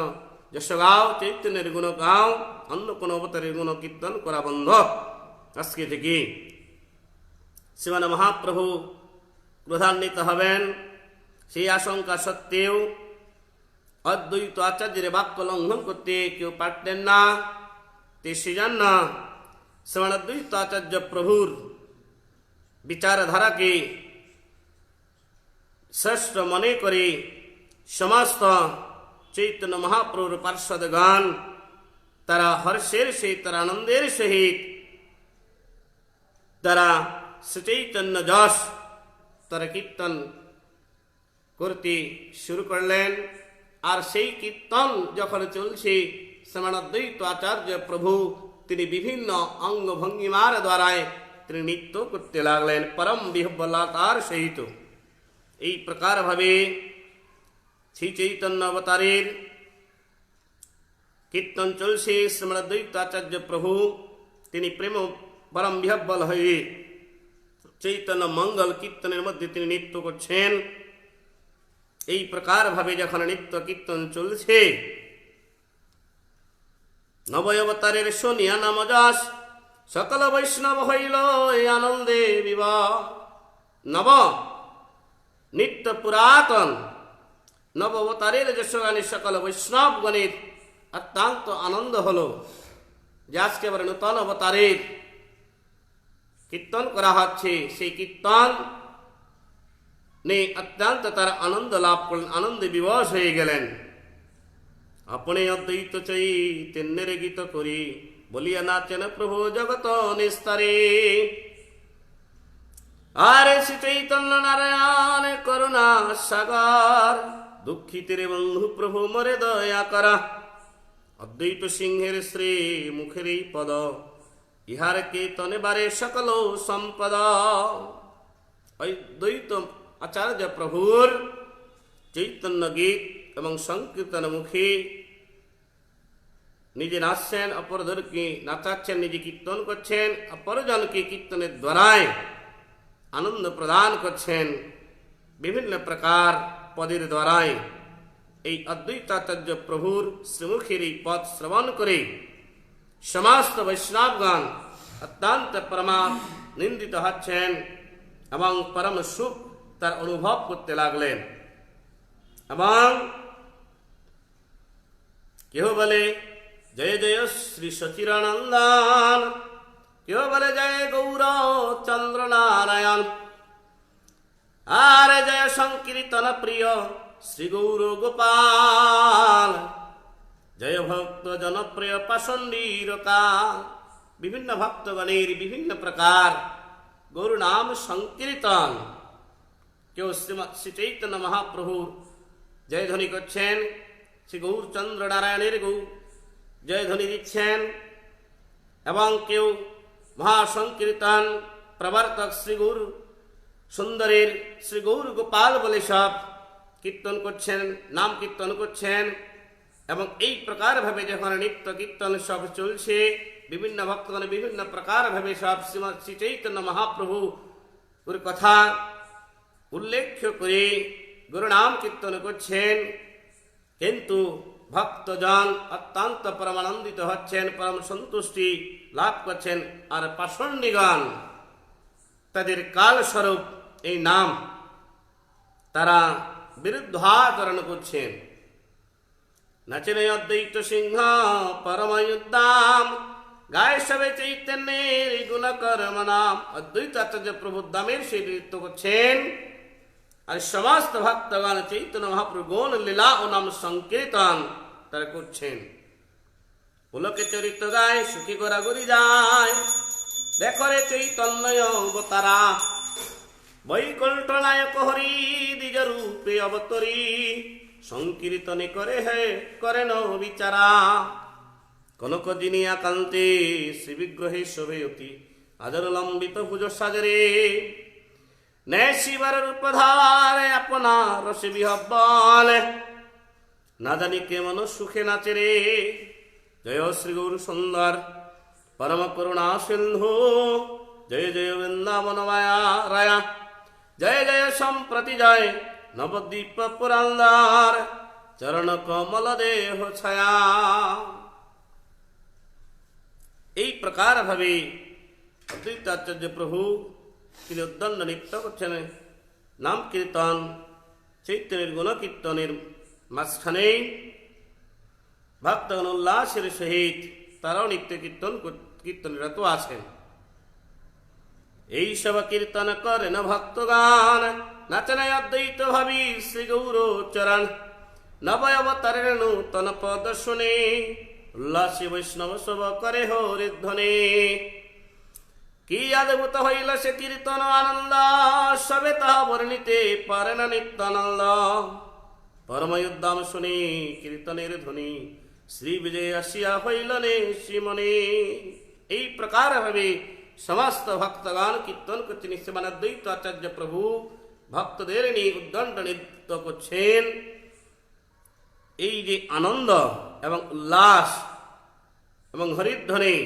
Speaker 1: যশ গাও, চৈতন্যের গুণ গাও, অন্য কোন অবতারের গুণ কীর্তন করা বন্ধ আজকে থেকে। শ্রীমান মহাপ্রভু ক্রোধান্বিত হবেন, সেই আশঙ্কা সত্ত্বেও অদ্বৈত আচার্যের বাক্য লঙ্ঘন করতে কেউ পারতেন না। সেজন্য শ্রীমান অদ্বৈত আচার্য প্রভুর বিচারধারাকে শ্রেষ্ঠ মনে করে সমস্ত চৈতন্য মহাপ্রভুর পার্শ্বদগণ তারা হর্ষের সহিত, তারা আনন্দের সহিত তারা শ্রীচৈতন্য যশ তারা কীর্তন করতে শুরু করলেন। আর সেই কীর্তন যখন চলছে, শ্রীমান অদ্বৈত আচার্য প্রভু তিনি বিভিন্ন অঙ্গ ভঙ্গিমার দ্বারায় তিনি নৃত্য করতে লাগলেন পরম বিহ্বলতার সহিত। এই প্রকার ভাবে শ্রী চৈতন্য অবতারের কীর্তন চলছে। শ্রীমান অদ্বৈত আচার্য প্রভু তিনি প্রেম পরম বিহ্বল হয়ে চৈতন্য মঙ্গল কীর্তনের মধ্যে তিনি নৃত্য করছেন। এই প্রকার ভাবে যখন নৃত্য কীর্তন চলছে, নবয় অবতারের শুনিয়া নাম যশ সকল বৈষ্ণব হইল এই আনন্দে বিবাহ। নব নিত্য পুরাতন নব অবতারের যশগানে সকল বৈষ্ণবগণের অত্যন্ত আনন্দ হল যে আজকে আবার নূতন অবতারের কীর্তন করা হচ্ছে। সেই কীর্তন নে অত্যন্ত তার আনন্দ লাভ করলেন, আনন্দে বিবশ হয়ে গেলেন। আপনি অদ্বৈত চৈতন্যের গীত করি বলিয়া নাচেন প্রভু জগত নিস্তারে। আরে শ্রী চৈতন্য নারায়ণ করুণা সাগর, দুঃখিতের বন্ধু প্রভু মরে দয়া করা। অদ্বৈত সিংহের শ্রী মুখের এই পদ, ইহার কীর্তনে বারে সকল সম্পদ। অদ্বৈত আচার্য প্রভুর চৈতন্য গীত এবং সংকীর্তন মুখে নিজে নাচছেন, অপরজনকে নাচাচ্ছেন, নিজে কীর্তন করছেন, অপরজনকে কীর্তনের দ্বারায় আনন্দ প্রদান করছেন বিভিন্ন প্রকার পদের দ্বারায়। এই অদ্বৈতাচার্য প্রভুর শ্রীমুখের এই পদ শ্রবণ করে সমস্ত বৈষ্ণবগণ অত্যন্ত নিন্দিত হচ্ছেন এবং পরম সুখ তার অনুভব করতে লাগলেন। এবং কেহ বলে জয় জয় শ্রী সচিরানন্দন, কেউ বলে জয় গৌর চন্দ্র নারায়ণ, আর জয় সংকীর্তন প্রিয় শ্রী গৌর গোপাল, জয় ভক্ত জনপ্রিয় পাষণ্ডীর কাল। বিভিন্ন ভক্তগণের বিভিন্ন প্রকার গৌর নাম সংকীর্তন। কেউ শ্রী চৈতন্য মহাপ্রভুর জয়ধ্বনি করছেন, শ্রী গৌরচন্দ্র নারায়ণের জয়ধ্বনি দিচ্ছেন, এবং কেউ মহাসংকীর্তন প্রবর্তক শ্রী গৌর সুন্দরের শ্রী গৌর গোপাল বলে সব কীর্তন করছেন, নাম কীর্তন করছেন। এবং এই প্রকার ভাবে যখন নিত্য কীর্তন সব চলছে, বিভিন্ন ভক্তগণ বিভিন্ন প্রকার ভাবে সব শ্রী চৈতন্য মহাপ্রভুর কথা উল্লেখ করে গুরু নাম কীর্তন করছেন, কিন্তু ভক্তজন অত্যন্ত পরমানন্দিত হচ্ছেন, পরম সন্তুষ্টি লাভ করছেন। আর পাষণ্ডীগণ তাদের কালস্বরূপ এই নাম তারা বিরুদ্ধাচরণ করছেন। নাচেন অদ্বৈত সিংহ পরময়োদ্ধাম, গায়ে সবে চৈতন্যের গুণ কর্ম নাম। অদ্বৈত আচার্য প্রভুর দামের সেই নৃত্য করছেন, আর সমস্ত ভক্তগণ চৈতন্য মহাপ্রভু গুণ লীলা ও নাম সংকীর্তন তারা করছেন। পুলকে চরিত্র গায় সুখী গোরাগুরি যায়, দেখো রে চৈতন্য অবতারা, বৈকুণ্ঠ নায়ক হরি দ্বিজ রূপে অবতরী, সংকীর্তনে করেন বিচারা। কনক দিনী আকান্তে শ্রী বিগ্রহে শোভে অতি, আদর লম্বিত পুজো সাজরে, ন্যায় শিবার রূপধারে আপনার রসে বিহব্বল, না জানি কেমন সুখে নাচে রে। জয় শ্রী গৌর সুন্দর পরম করুণা সিন্ধু, জয় জয় বৃন্দাবন মায়া রায়া, জয় জয় সম্প্রতি জয় নবদ্বীপ পুরন্দর, চরণ কমল দেহ ছায়া। এই প্রকার ভাবে অদ্বৈতাচার্য প্রভু তিনি উদ্দণ্ড নৃত্য করছেন, নাম কীর্তন চৈতন্যের গুণ কীর্তনের মাঝখানে ভক্তগণ উল্লাসের সহিত তারাও নিত্য কীর্তনরত আছেন। এই সব কীর্তন করেন ভক্তগান, নাচনে অদ্বৈত ভাবি শ্রী গৌর চরণ, নবয় অবতারের নূতন পদ শুনে, উল্লাসী বৈষ্ণব সব করে হরিধ্বনি। কি অদ্ভুত হইল সে কীর্তন আনন্দ, সবে তাহা বর্ণিতে পারে না নিত্যানন্দ। পরময়োদ্ধাম শুনি কীর্তনের ধ্বনি, শ্রী বিজয় আসিয়া হইলনে শ্রীমণি। এই প্রকার ভাবে সমস্ত ভক্তগণ কীর্তন করছেন। শ্রীমান অদ্বৈত আচার্য প্রভু ভক্তদের নিয়ে উদ্দণ্ড নৃত্য করছেন। এই যে আনন্দ এবং উল্লাস এবং হরিধ্বনি,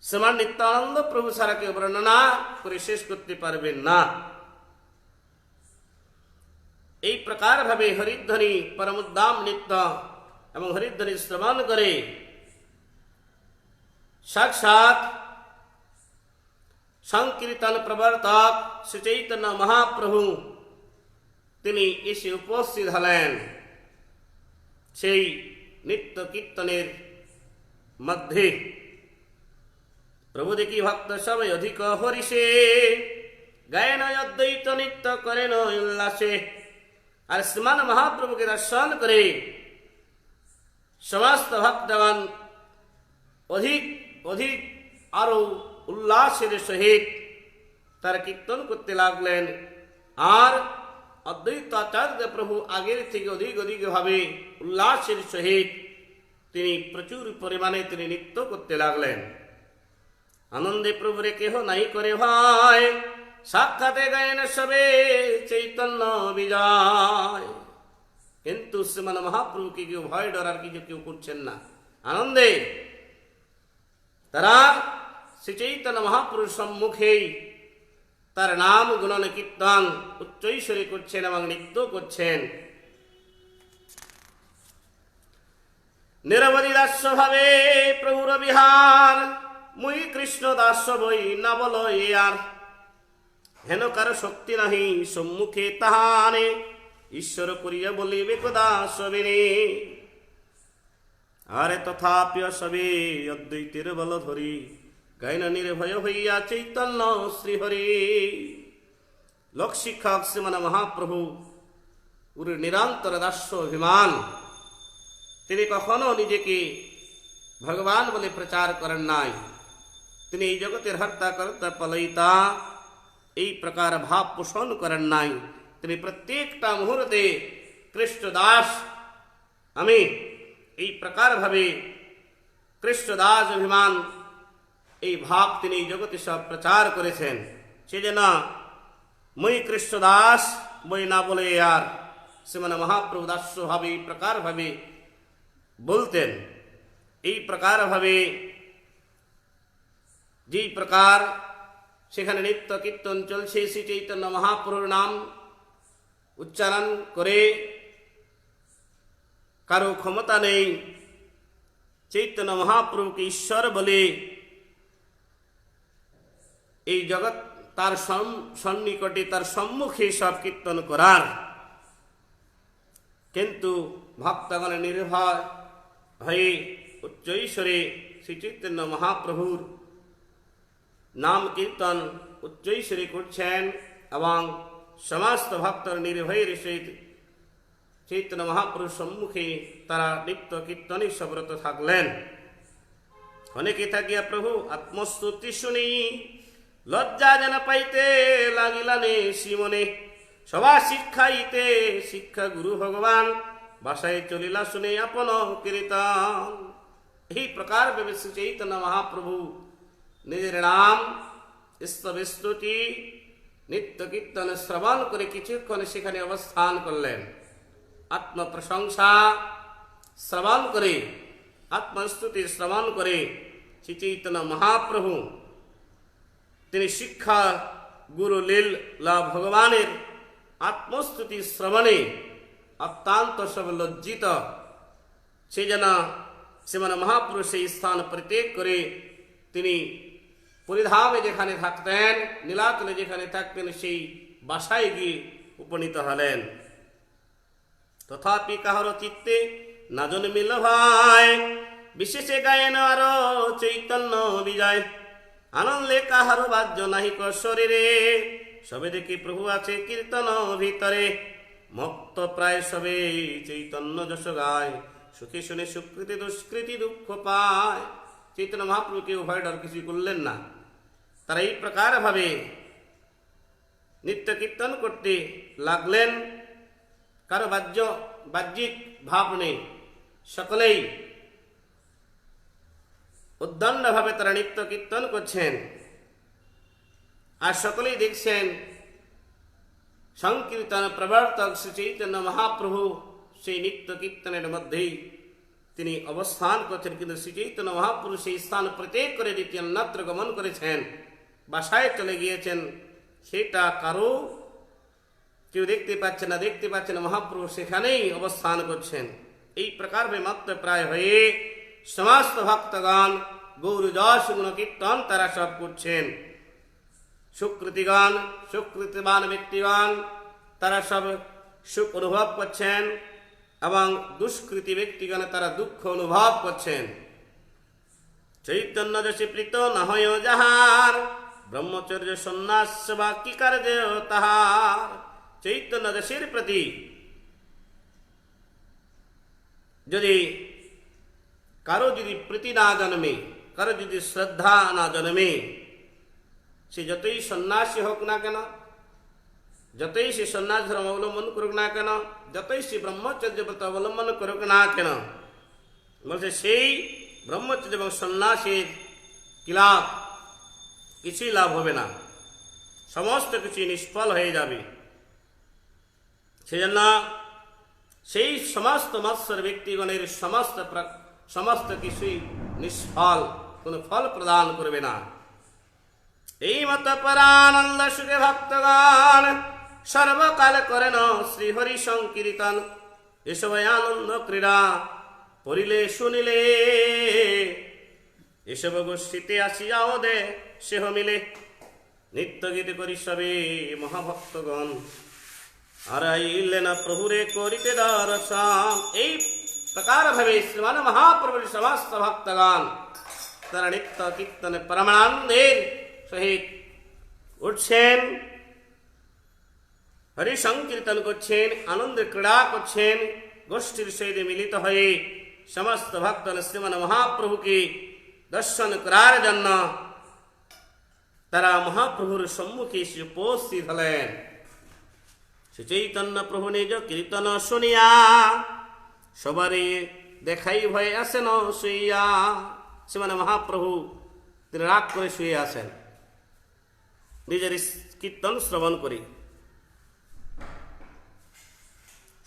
Speaker 1: শ্রীমান নিত্যানন্দ প্রভু ছাড়া কেউ বর্ণনা করে শেষ করতে পারবেন না। এই প্রকার ভাবে হরিধ্বনি পরমোদ্দাম নৃত্য এবং হরিধ্বনি শ্রবণ করে সাক্ষাৎ সংকীর্তন প্রবর্তক শ্রী চৈতন্য মহাপ্রভু তিনি এসে উপস্থিত হলেন সেই নিত্য কীর্তনের মধ্যে। প্রভু দেখি ভক্ত সবাই অধিক হরিষে, গায়েন অদ্বৈত নৃত্য করেন উল্লাসে। আর শ্রীমান মহাপ্রভুকে দর্শন করে সমস্ত ভক্তগণ অধিক অধিক আরো উল্লাসের সহিত তার কীর্তন করতে লাগলেন। আর অদ্বৈত আচার্য প্রভু আগের থেকে অধিক অধিক ভাবে উল্লাসের সহিত তিনি প্রচুর পরিমাণে তিনি নৃত্য করতে লাগলেন। আনন্দে প্রভুরে কেহ নাই করে ভয়, সাক্ষাতে গায়েন সবে চৈতন্য বিজয়। কিন্তু শ্রীমান মহাপ্রভুকে কেউ ভয় ডরার কিছু কেউ করছেন না, আনন্দে তারা শ্রী চৈতন্য মহাপ্রভুর সম্মুখেই তার নাম গুণন কীর্তন উচ্চৈশ্বরী করছেন এবং নৃত্য করছেন। নিরবধি দাস্য ভাবে প্রভুর বিহার, মুই কৃষ্ণ দাস্য বই না বল এ আর। হেন কার শক্তি নাহি সম্মুখে তাহানে, ঈশ্বর করিয়া বলিবে দাস বিনে। আরে তথাপি সবে অদ্বৈতের বল ধরি, গাইন নির্ভয় হইয়া চৈতন্য শ্রীহরি। লোক শিক্ষক শ্রীমান মহাপ্রভু উর নিরন্তর দাস্য অভিমান, তিনি কখনো নিজেকে ভগবান বলে প্রচার করেন নাই। তিনি এই জগতের হর্তা কর্তা পলয়িতা এই প্রকার ভাব পোষণ করেন নাই। তিনি প্রত্যেকটা মুহূর্তে কৃষ্ণদাস আমি এই প্রকার ভাবে কৃষ্ণদাস অভিমান এই ভাব তিনি এই জগতে সব প্রচার করেছেন। সেজন্য মই কৃষ্ণদাস বই না বলে আর শ্রীমান মহাপ্রভু দাস্য ভাবে এই প্রকার ভাবে বলতেন। এই প্রকার ভাবে যেই প্রকার সেখানে নিত্য কীর্তন চলছে, শ্রী চৈতন্য মহাপ্রভুর নাম উচ্চারণ করে কারো ক্ষমতা নেই চৈতন্য মহাপ্রভুকে ঈশ্বর বলে এই জগৎ তার সন্নিকটে তার সম্মুখে সব কীর্তন করার। কিন্তু ভক্তগণে নির্ভয় হয়ে উচ্চৈশ্বরে শ্রী চৈতন্য মহাপ্রভুর নাম কীর্তন উচ্চৈশ্বরে করছেন এবং সমস্ত ভক্তর নির্ভয়ের সহিত চৈতন্য মহাপ্রভুর সম্মুখে তারা নিত্য কীর্তনে সব্রত থাকলেন। অনেকে থাকিয়া প্রভু আত্মস্তুতি শুনি, লজ্জা যেন পাইতে লাগিলানে শিমনে। সবার শিক্ষাইতে শিক্ষা গুরু ভগবান, বাসায় চলিলা শুনে আপন কীর্তন। এই প্রকার ভেবে শ্রী চৈতন্য মহাপ্রভু নিজের নাম স্তবস্তুতি নিত্য কীর্তন শ্রবণ করে কিছুক্ষণ সেখানে অবস্থান করলেন। আত্মপ্রশংসা শ্রবণ করে আত্মস্তুতি শ্রবণ করে শ্রী চৈতন্য মহাপ্রভু তিনি শিক্ষা গুরু লীলা ভগবানের আত্মস্তুতি শ্রবণে অত্যন্ত সব লজ্জিত। সেই জন্য শ্রীমান মহাপ্রভু সেই স্থান পরিত্যাগ করে তিনি পরিধামে যেখানে থাকতেন, নীলাচলে যেখানে থাকতেন, সেই বাসায় গিয়ে উপনীত হলেন। তথাপি কাহার চিত্তে না জন্মিল ভাই, বিশেষে গায়েন আরো চৈতন্য বিজয়। আনন্দে কাহার বাহ্য নাহিক শরীরে, সবে দেখি প্রভু আছে কীর্তন ভিতরে। মক্ত প্রায় সবে চৈতন্য যশ গায়, সুখে শুনে সুকৃতি দুষ্কৃতি দুঃখ পায়। চৈতন্য মহাপ্রভু কেউ ভয় ডর কিছুই করলেন না। তারা এই প্রকার ভাবে নিত্য কীর্তন করতে লাগলেন। কারো বাহ্যিক ভাব নেই, সকলেই উদ্দণ্ড ভাবে তারা নিত্য কীর্তন করছেন। আর সকলেই দেখছেন সংকীর্তন প্রবর্তক শ্রী চৈতন্য মহাপ্রভু সেই নিত্য কীর্তনের মধ্যেই তিনি অবস্থান করছেন। কিন্তু শ্রী চৈতন্য মহাপ্রভু সেই স্থান প্রত্যেক করে দ্বিতীয় অন্যত্র গমন করেছেন, বাসায় চলে গিয়েছেন। সেটা কারো কেউ দেখতে পাচ্ছে না, মহাপ্রভু সেখানেই অবস্থান করছেন। এই প্রকার মাত্র প্রায় হয়ে সমস্ত ভক্তগণ গৌর যশ গুণ কীর্তন তারা সব করছেন। সুকৃতিগণ সুকৃতিবান ব্যক্তিগণ তারা সব সুখ অনুভব করছেন এবং দুষ্কৃতি ব্যক্তিগণ তারা দুঃখ অনুভব করছেন। চৈতন্য যশে প্রীত না হয় যাহার, ব্রহ্মচর্য সন্ন্যাস বা কি কার্য তাহার। চৈতন্য যশের প্রতি যদি কারো যদি প্রীতি না জন্মে, কারো যদি শ্রদ্ধা না জন্মে, সে যতই সন্ন্যাসী হোক না কেন, যতই সে সন্ন্যাস ধর্ম অবলম্বন করুক না কেন, যতই সে ব্রহ্মচর্য ব্রত অবলম্বন করুক না কেন, বলছে সেই ব্রহ্মচর্য এবং সন্ন্যাসের কি লাভ? কিছুই লাভ হবে না। সমস্ত কিছু নিষ্ফল হয়ে যাবে। সেজন্য সেই সমস্ত মৎসর ব্যক্তিগণের সমস্ত কিছুই নিষ্ফল, কোনো ফল প্রদান করবে না। এই মত পরানন্দ সুখে ভক্তগণ সর্বকাল করেন শ্রীহরি সংকীর্তন। এসব আনন্দ ক্রীড়া পড়িলে শুনিলে, এসব গোষ্ঠীতে আসিয়া ওদে সেহ মিলে। নিত্য গীত করি সবে মহাভক্তগণ, আর আইলে না প্রভুরে করিতে দর্শন। এই প্রকার ভাবে শ্রীমান মহাপ্রভুর সমস্ত ভক্তগণ তারা নিত্য কীর্তনে পরমানন্দের সহিত উঠছেন, হরি সংকীর্তন করছেন, আনন্দ ক্রীড়া করছেন। গোষ্ঠীর সহিত মিলিত হয়ে সমস্ত ভক্তগণ শ্রীমান মহাপ্রভুকে দর্শন করার জন্য তারা মহাপ্রভুর সম্মুখে এসে উপস্থিত হলেন। শ্রী চৈতন্য প্রভু নিজ কীর্তন শুনিয়া সবারই দেখাই ভয়ে আসেন শুইয়া। শ্রীমান মহাপ্রভু তিনি রাগ করে শুয়ে আসেন নিজের কীর্তন শ্রবণ করি।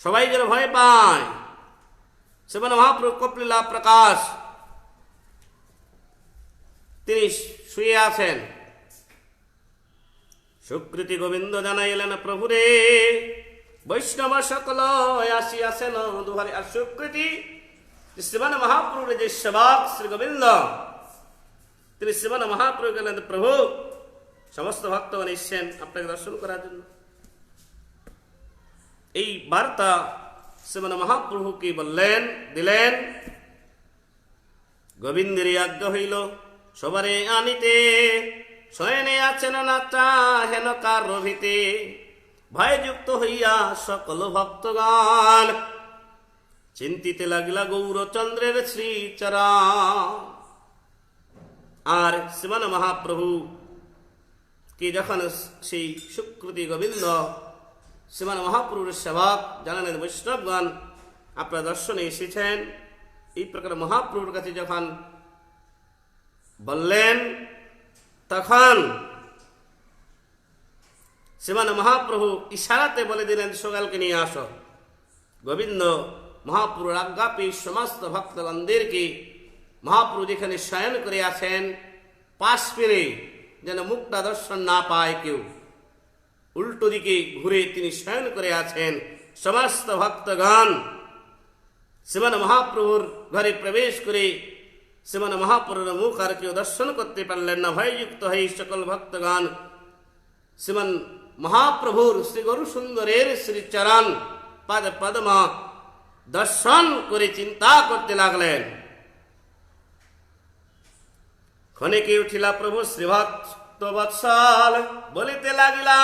Speaker 1: সবাই যেন ভয় পায়। শ্রীমান মহাপ্রভু কপিলা প্রকাশ তিনি শুয়ে আছেন। সুকৃতি গোবিন্দ জানাইলেন প্রভুরে, বৈষ্ণব সকল আসিয়াছেন দুহারে। আর সুকৃতি শ্রীমান মহাপ্রভুর যে সেবক শ্রী গোবিন্দ, তিনি শ্রীমান মহাপ্রভু গেলেন, প্রভু সমস্ত ভক্তগণ এসছেন আপনাকে দর্শন করার জন্য। এই বার্তা শ্রীমান মহাপ্রভুকে বললেন, দিলেন। গোবিন্দের আজ্ঞা হইল সবারে আনিতে, শয়নে আছেন না চাহেন কার রভিতে। ভয়যুক্ত হইয়া সকল ভক্তগণ চিন্তিতে লাগিলা গৌরচন্দ্রের শ্রীচরণ। আর শ্রীমান মহাপ্রভু কি যখন সেই সুকৃতি গোবিন্দ শ্রীমান মহাপ্রভুর সেবক জানালেন, বৈষ্ণবগণ আপনার দর্শনে এসেছেন, এই প্রকার মহাপ্রভুর কাছে যখন বললেন, তখন শ্রীমান মহাপ্রভু ইশারাতে বলে দিলেন, সকালকে নিয়ে আসো। গোবিন্দ মহাপ্রভুর আজ্ঞা পেয়ে সমস্ত ভক্তগণদেরকে মহাপ্রভু যেখানে শয়ন করে আছেন পাশ ফিরে যেন মুখটা দর্শন না পায় কেউ, উল্টো দিকে ঘুরে তিনি শয়ন করে আছেন। সমস্ত ভক্তগণ শ্রীমান মহাপ্রভুর ঘরে প্রবেশ করে শ্রীমান মহাপ্রভুর মুখ আর কেউ দর্শন করতে পারলেন না। ভয়যুক্ত হয়ে সকল ভক্তগণ শ্রীমান মহাপ্রভুর শ্রী গরু সুন্দরের শ্রীচরণ পাদ পদ্ম দর্শন করে চিন্তা করতে লাগলেন। ক্ষণিকে উঠিলা প্রভু শ্রীভক্ত বৎসল, বলিতে লাগিলা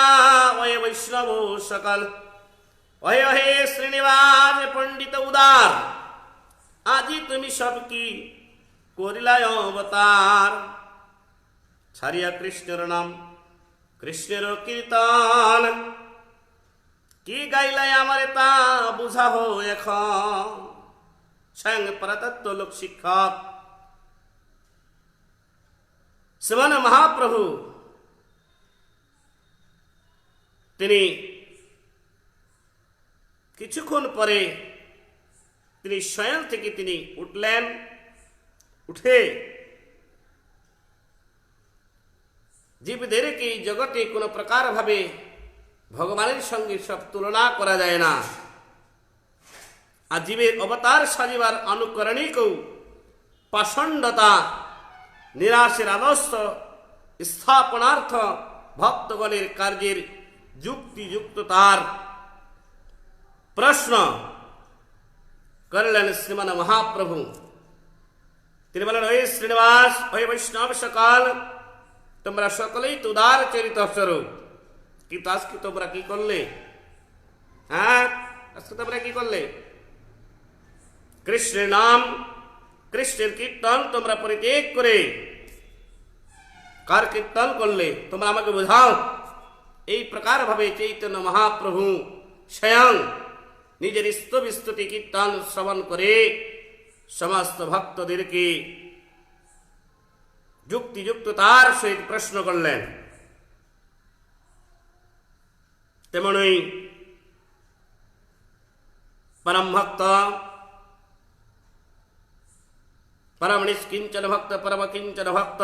Speaker 1: ওহে বৈষ্ণব সকল। ওহে ওহে শ্রীনিবাস পণ্ডিত উদার, আজি তুমি সব কি করিলায় অবতার। ছাড়িয়া কৃষ্ণের নাম কৃষ্ণের কীর্তন, কি গাইলাই আমারে তা বুঝাহ এখন। স্বয়ং পরতত্ত্ব লোক শিক্ষক শ্রীমান মহাপ্রভু তিনি কিছুক্ষণ পরে তিনি শয়ন থেকে তিনি উঠলেন। উঠে জীবদেরকে জগতে কোনো প্রকার ভাবে ভগবানের সঙ্গে সব তুলনা করা যায় না। আর জীবের অবতার সাজিবার অনুকরণিকেও পাষণ্ডতা নিরাশের আদর্শ স্থাপনার্থ ভক্তগণের কার্যের যুক্তিযুক্ততার প্রশ্ন করলেন শ্রীমান মহাপ্রভু। তিনি বলেন, ওই শ্রীনিবাস, ওই বৈষ্ণব সকল, তোমরা সকলেই তো উদার চরিত স্বরূপ, কিন্তু আজকে তোমরা কি করলে? আজকে তোমরা কি করলে? কৃষ্ণের নাম কৃষ্ণের কীর্তন তোমরা পরিত্যাগ করে কার কীর্তন করলে? তোমরা আমাকে বোঝাও। এই প্রকার ভাবে চৈতন্য মহাপ্রভু স্বয়ং নিজের স্তবস্তুতি কীর্তন শ্রবণ করে সমস্ত ভক্তদেরকে যুক্তিযুক্ত তার সহিত প্রশ্ন করলেন। তেমনই परम भक्त परम निष्किंचन भक्त परम किंचन भक्त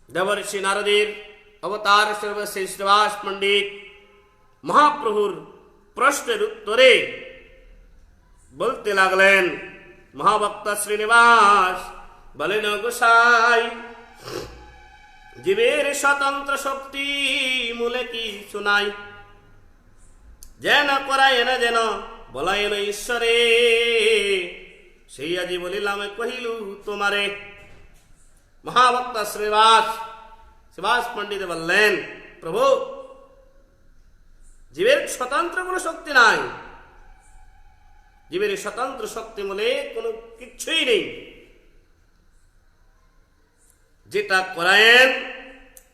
Speaker 1: देवर्षि नारदेर अवतार सर्वश्री श्रीवास पंडित महाप्रभुर प्रश्নের उत्तरे বলতে লাগলেন, মহাভক্ত শ্রীনিবাস বলেন, গোসাই জীবের স্বতন্ত্র শক্তি মূলে কি শুনাই, যেন করায় না যেন বলায় না ঈশ্বরে, সেই আজি বলিলাম কহিলু তোমারে। মহাভক্ত শ্রীবাস পণ্ডিত বললেন, প্রভু জীবের স্বতন্ত্র কোনো শক্তি নাই, জীবের স্বতন্ত্র শক্তি বলে কোনো কিছুই নেই, যেটা করায়েন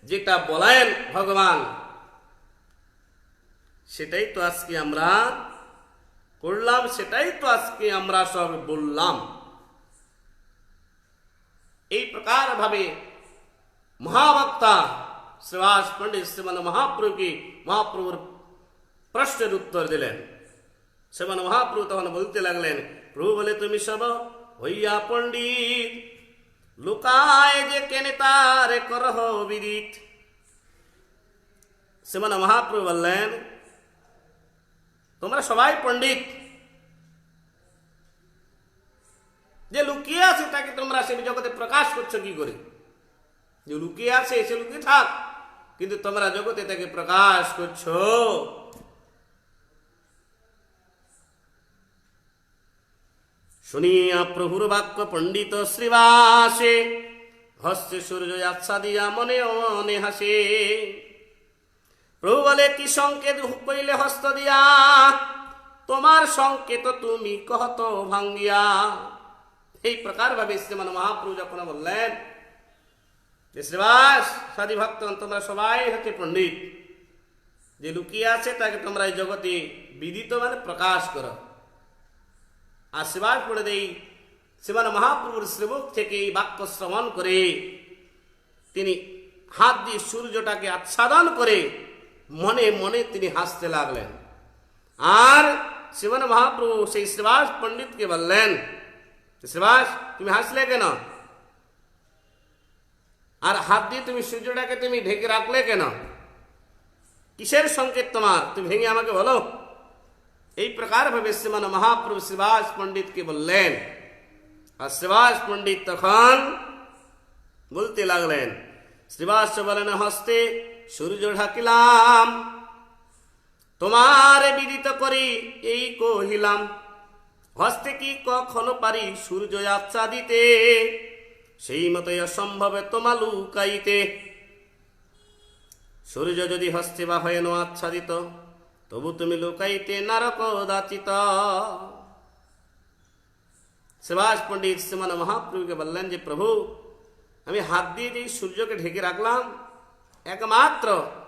Speaker 1: যেটা বলায়েন ভগবান সেটাই তো আজকে আমরা করলাম, সেটাই তো আজকে আমরা সব বললাম। এই প্রকার ভাবে মহাবক্তা শ্রীবাস পণ্ডিত শ্রীমান মহাপ্রভুর প্রশ্নের উত্তর দিলেন। শ্রীমান মহাপ্রভু তখন বলতে লাগলেন, প্রভু বলে, তুমি সব হইয়া পণ্ডিত, লুকায় যে কেনে তারে করহ বিদিত। শ্রীমান মহাপ্রভু বললেন, তোমরা সবাই পণ্ডিত, যে লুকিয়ে আছে তাকে তোমরা সে জগতে প্রকাশ করছো কি করে? যে লুকিয়ে আছে সে লুকিয়ে থাক, কিন্তু তোমরা জগতে তাকে প্রকাশ করছো। শুনিয়া প্রভুর বাক্য পণ্ডিত শ্রীবাসে, হস্তে সূর্য আচ্ছা দিয়া মনে মনে হাসে। প্রভু বলে, কি সংকেত কইলে হস্ত দিয়া, তোমার সংকেত তুমি কহত ভাঙ্গিয়া। এই প্রকার ভাবে শ্রীমান মহাপ্রভু যখন বললেন যে শ্রীবাস সাধী ভক্ত তোমরা সবাই হচ্ছে পণ্ডিত, যে লুকিয়ে আছে তাকে তোমরা এই জগতে বিদিত মানে প্রকাশ করো। আর শ্রীবাস পড়ে দেই শ্রীমান মহাপ্রভুর শ্রীমুখ থেকে এই বাক্য শ্রবণ করে তিনি হাত দিয়ে সূর্যটাকে আচ্ছাদন করে মনে মনে তিনি হাসতে লাগলেন। আর শ্রীমান মহাপ্রভু সেই শ্রীবাস পণ্ডিতকে বললেন, শ্রীবাস তুমি হাসলে কেন? আর হাত দিয়ে তুমি সূর্যটাকে তুমি ঢেকে রাখলে কেন? কিসের সংকেত তোমার? তুমি ভেঙে আমাকে বলো। এই প্রকার ভাবে শ্রীমান মহাপ্রভু শ্রীবাস পণ্ডিতকে বললেন। আর শ্রীবাস পণ্ডিত তখন বলতে লাগলেন, শ্রীবাস বলেন, হস্তে সূর্য ঢাকিলাম, তোমারে বিদিত করি এই কহিলাম। হস্তে কি কখনো পারি সূর্য আচ্ছা দিতে, সেই মতোই অসম্ভবে তোমা লুকাইতে। সূর্য যদি হস্তে বা হয়ে নো আচ্ছাদিত, তবু তুমি লুকাইতে নারক দাচিত। শ্রীবাস পণ্ডিত শ্রীমান মহাপ্রভুকে বললেন যে প্রভু, আমি হাত দিয়ে যে সূর্যকে ঢেকে রাখলাম একমাত্র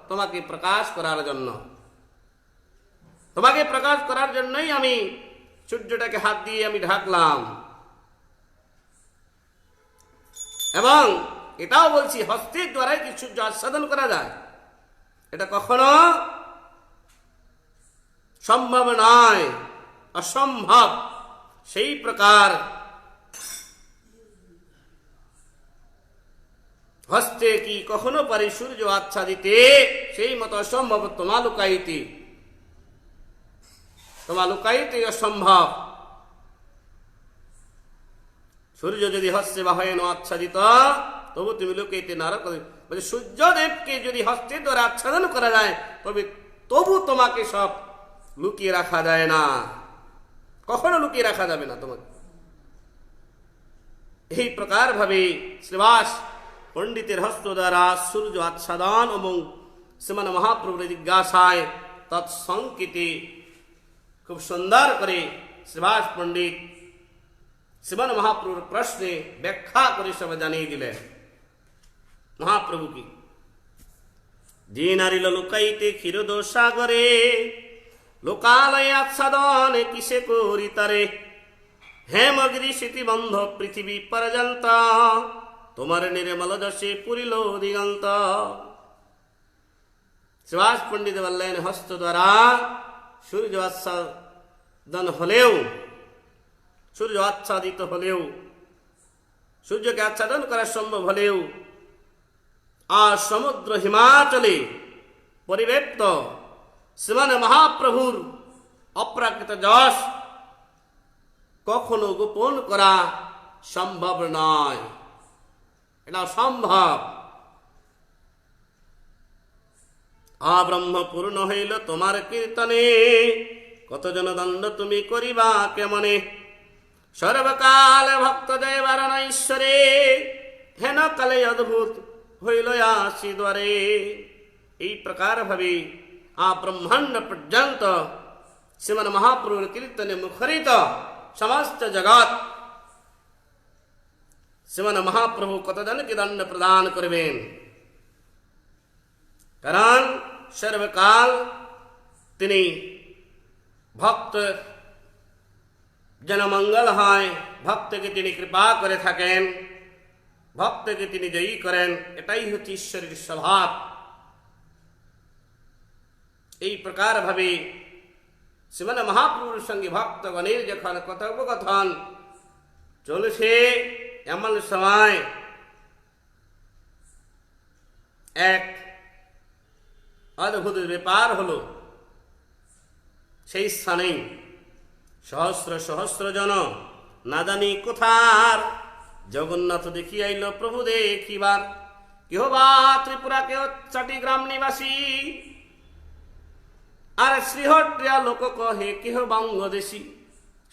Speaker 1: তোমাকে প্রকাশ করার জন্য, তোমাকে প্রকাশ করার জন্যই আমি সূর্যটাকে হাত দিয়ে আমি ঢাকলাম। এবং এটাও বলছি, হস্তের দ্বারাই কি সূর্য আচ্ছাদন করা যায়? এটা কখনো সম্ভব নয়, অসম্ভব। সেই প্রকার হস্তে কি কখনো পারি সূর্য আচ্ছা দিতে, সেই মতো অসম্ভব তোমা লুকাইতে, তোমা লুকাইতে অসম্ভব। সূর্য যদি হস্তে বা হয়ে আচ্ছাদিত, তবু তুমি লুকাইতে নারক। সূর্যদেবকে যদি হস্তের দ্বারা আচ্ছাদন করা যায়, তবু তোমাকে সব লুকিয়ে রাখা যায় না, কখনো লুকিয়ে রাখা যাবে না তোমাকে। এই প্রকার ভাবে শ্রীবাস পণ্ডিতের হস্ত দ্বারা সূর্য আচ্ছাদন এবং শ্রীমান মহাপ্রভুর জিজ্ঞাসায় তৎসংকেতে খুব সুন্দর করে শ্রীবাস পণ্ডিত শ্রীমান মহাপ্রভুর প্রশ্নে ব্যাখ্যা করে সব জানিয়ে দিলেন। মহাপ্রভু কি যে নারী লুকাইতে ক্ষীরোদ সাগরে, লোকালয়ে আচ্ছাদনে কিসে করি তারে। হেমগিরি স্মৃতিবন্ধ পৃথিবী পর্যন্ত, তোমার নির্মল যশে পুরিল দিগন্ত। শ্রীবাস পণ্ডিত বললেন, হস্ত দ্বারা সূর্য আচ্ছাদন হলেও, সূর্য আচ্ছাদিত হলেও, সূর্যকে আচ্ছাদন করা সম্ভব হলেও, আর সমুদ্র হিমাচলে পরিব্যাপ্ত শ্রীমান মহাপ্রভুর অপ্রাকৃত যশ কখনো গোপন করা সম্ভব নয়। এটা সম্ভব। আব্রহ্ম পূর্ণ হইল তোমার কীর্তনে, কতজন দণ্ড তুমি করিবা কেমনে। সর্বকাল ভক্ত জয় বারণ ঈশ্বরে, হেন কালে অদ্ভুত হইল আসি দ্বারে। এই প্রকার ভাবে ব্রহ্মাণ্ড পর্যন্ত শ্রীমান মহাপ্রভুর কীর্তনে মুখরিত সমস্ত জগৎ শ্রীমান মহাপ্রভু কতজনকে দণ্ড প্রদান করবেন। কারণ সর্বকাল তিনি ভক্ত যেন মঙ্গল হয়, ভক্তকে তিনি কৃপা করে থাকেন, ভক্তকে তিনি জয়ী করেন। এটাই হচ্ছে ঈশ্বরের স্বভাব। এই প্রকার ভাবে শ্রীমান মহাপ্রভুর সঙ্গে ভক্তগণের যখন কথোপকথন চলছে, এমন সময় এক অদ্ভুত ব্যাপার হলো। সেই স্থানেই সহস্র সহস্র জন না জানি কোথার জগন্নাথ দেখি আইল প্রভু দেখিবার। কেহ বা ত্রিপুরা, কেহ চট্টিগ্রাম নিবাসী, আর শ্রীহট্টিয়া লোক কহে কেহ বাংলাদেশী।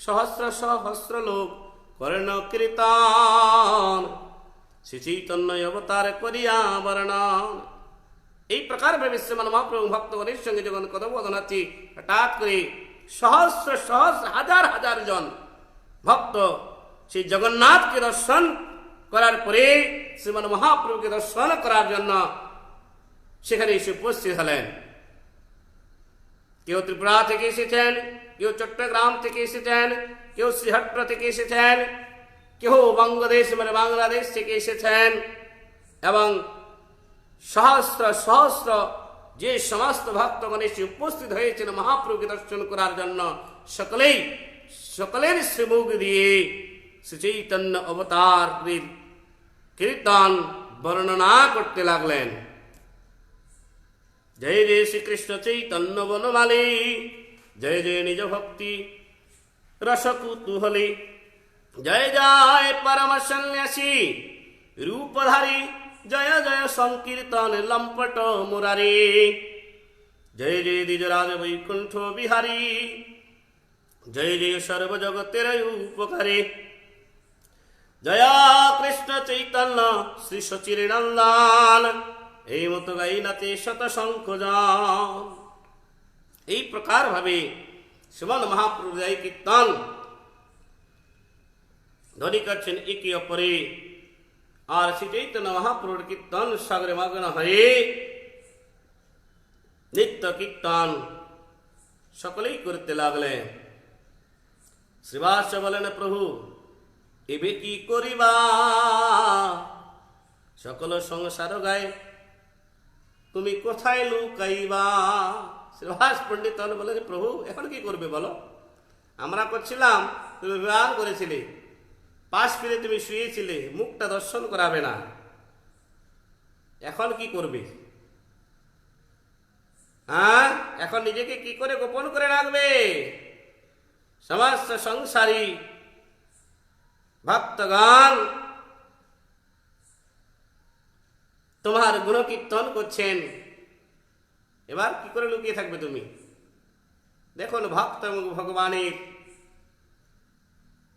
Speaker 1: সহস্র সহস্র লোক করেন কীর্তন, শ্রী চৈতন্য অবতার করিয়া বর্ণন। এই প্রকার ভেবে শ্রীমান মহাপ্রভু ভক্তগণের সঙ্গে যখন কথোপকথন আছে, হঠাৎ করে সহস্র সহস্র হাজার হাজার জন ভক্ত সেই জগন্নাথকে দর্শন করার পরে শ্রীমান মহাপ্রভুকে দর্শন করার জন্য সেখানে এসে উপস্থিত হলেন। কেউ ত্রিপুরা থেকে এসেছেন, কেউ চট্টগ্রাম থেকে এসেছেন, কেউ শ্রীহট্ট থেকে এসেছেন, কেউ বাংলাদেশ মানে বাংলাদেশ থেকে এসেছেন, এবং সহস্র সহস্র যে সমস্ত ভক্তগণ এসে উপস্থিত হয়েছেন মহাপ্রভুকে দর্শন করার জন্য, সকলের শ্রীমুখ দিয়ে শ্রী চৈতন্য অবতার কীর্তন বর্ণনা করতে লাগলেন। জয় জয় শ্রীকৃষ্ণ চৈতন্য বনমালী, জয় জয় নিজ ভক্তি রসকুতূহলী, জয় জয় পরম সন্ন্যাসী রূপধারী, জয় জয় সংকীর্তন লম্পট মুরারি, জয় জয় দ্বিজরাজ বৈকুণ্ঠ বিহারী, জয় জয় সর্বজগতের উপকারী, জয় কৃষ্ণ চৈতন্য শ্রী সচির নন্দন। এই মতো গাই নাচে শত শঙ্খজন। এই প্রকার ভাবে শ্রীমান মহাপ্রভু জয় কীর্তন ধ্বনি করছেন একে অপরে। আর শ্রী চৈতন্য মহাপ্রভুর কীর্তন সাগরে মগ্ন হয়ে নিত্য কীর্তন সকলেই করতে লাগলেন। শ্রীবাস বলেন, প্রভু এবে কি করিবা, সকল সংসার গায়ে তুমি কোথায় লুকাইবা। শ্রীবাস পণ্ডিত বলেন, প্রভু এখন কি করবে বলো, আমরা করছিলাম, তুমি বিবাহ করেছিলে, পাশ ফিরে তুমি শুয়েছিলে, মুখটা দর্শন করাবে না, এখন কি করবে? হ্যাঁ, এখন নিজেকে কি করে গোপন করে রাখবে? সমস্ত সংসারী ভক্তগণ তোমার গুণকীর্তন করছেন, এবার কি করে লুকিয়ে থাকবে তুমি? দেখুন ভক্ত এবং ভগবানের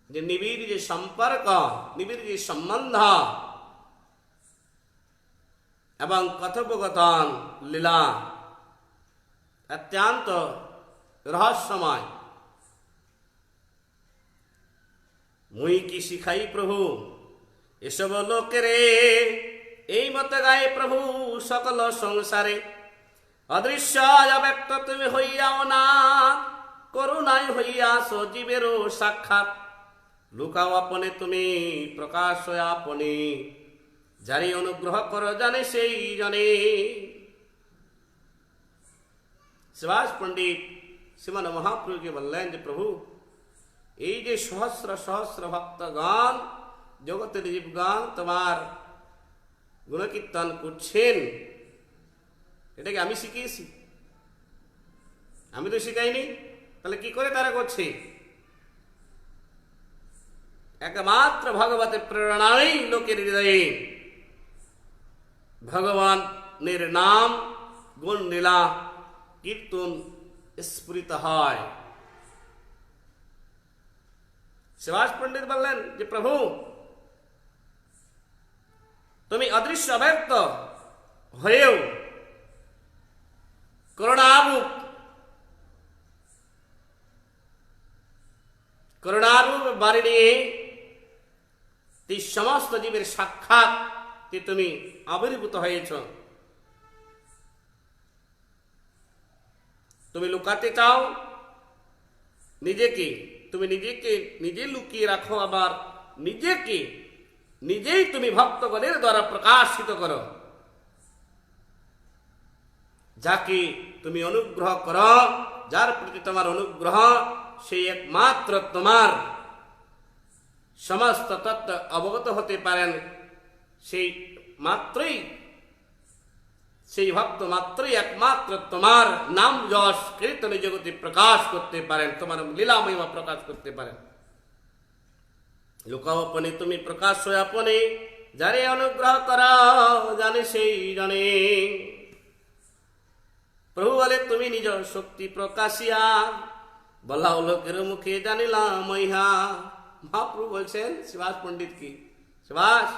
Speaker 1: যে নিবিড় যে সম্পর্ক, নিবিড় যে সম্বন্ধ এবং কথোপকথন লীলা অত্যন্ত রহস্যময়। মুই কি শিখাই প্রভু এসব লোকেরে, এই মতো গায়ে প্রভু সকল সংসারে। অদৃশ্য অব্যক্ত তুমি হইয়াও না, করুণায় হইয়াছ জীবেরও সাক্ষাৎ। লুকাও আপনে তুমি, প্রকাশ আপনি, যারে অনুগ্রহ করো জানে সেই জনে। सुभाष पंडित श्रीमन महाप्रभु के बोलें जे प्रभु এই যে সহস্র সহস্র ভক্তগণ জগতের জীবগণ তোমার গুণকীর্তন করছেন, এটাকে আমি শিখিয়েছি? আমি তো শিখাইনি, তাহলে কি করে তারা করছে? একমাত্র ভগবতের প্রেরণাই লোকের হৃদয়ে ভগবানের নাম গুণ লীলা কীর্তন স্ফুরিত হয়। সুভাষ পণ্ডিত বললেন যে প্রভু তুমি অদৃশ্য অব্যক্ত হয়েও করুণারূপ বাড়ি নিয়ে এই সমস্ত জীবের সাক্ষাৎ তুমি আবির্ভূত হয়েছ। তুমি লুকাতে চাও নিজেকে, তুমি নিজেকে নিজে লুকিয়ে রাখো, আবার নিজেকে নিজেই তুমি ভক্তগণের দ্বারা প্রকাশিত করো। যাকে তুমি অনুগ্রহ করো, যার প্রতি তোমার অনুগ্রহ, সেই একমাত্র তোমার সমস্ত তত্ত্ব অবগত হতে পারেন। সেই মাত্রই, সেই ভক্ত মাত্রই একমাত্র তোমার নাম যশ কীর্তনে জগতে প্রকাশ করতে পারেন, তোমার লীলা মহিমা প্রকাশ করতে পারেন। লুকাও আপনি, তুমি প্রকাশ হয়ে আপনি, যারে অনুগ্রহ করা জানে সেই জানে। প্রভু বলে তুমি নিজ শক্তি প্রকাশিয়া বলাও লোকের মুখে জানিলাম মহিহা। মহাপ্রভু বলছেন সুভাষ পণ্ডিত কি, সুভাষ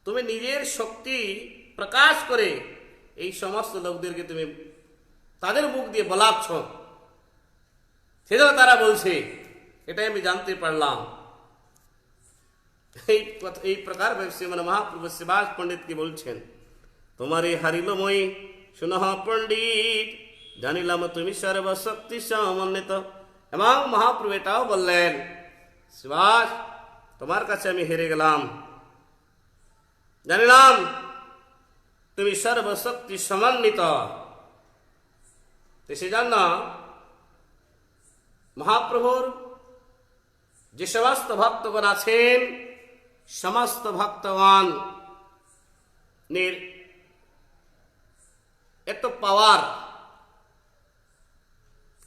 Speaker 1: তুমি নিজের শক্তি প্রকাশ করে এই সমস্ত লোকদেরকে তুমি তাদের মুখ দিয়ে বলাচ্ছ, সেটাও তারা বলছে, এটাই আমি জানতে পারলাম। এই প্রকার শ্রীমান মহাপ্রভু সুভাষ পণ্ডিত কি বলছেন, তোমারই হারিল মই শুনহ পণ্ডিত, জানিলাম তুমি সর্বশক্তি সমন্বিত। এবং মহাপ্রভু এটাও বললেন, সুভাষ তোমার কাছে আমি হেরে গেলাম, জানিলাম তুমি সর্বশক্তি সমন্বিত। সেজন্য মহাপ্রভুর যে সমস্ত ভক্তগণ আছেন, সমস্ত ভক্তগণ এত পাওয়ার,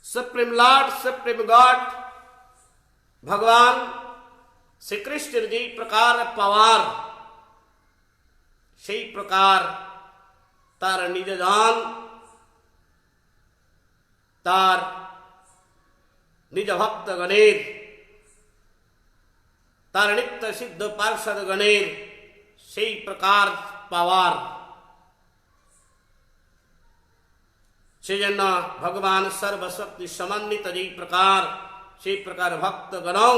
Speaker 1: সুপ্রিম লর্ড, সুপ্রিম গড ভগবান শ্রীকৃষ্ণের যে প্রকার পাওয়ার, সেই প্রকার তার নিজ জন, তার নিজ ভক্তগণের, তার নিত্য সিদ্ধ পার্ষদগণের সেই প্রকার পাওয়ার। সেই জন্য ভগবান সর্বশক্তি সমন্বিত যেই প্রকার, সেই প্রকার ভক্তগণও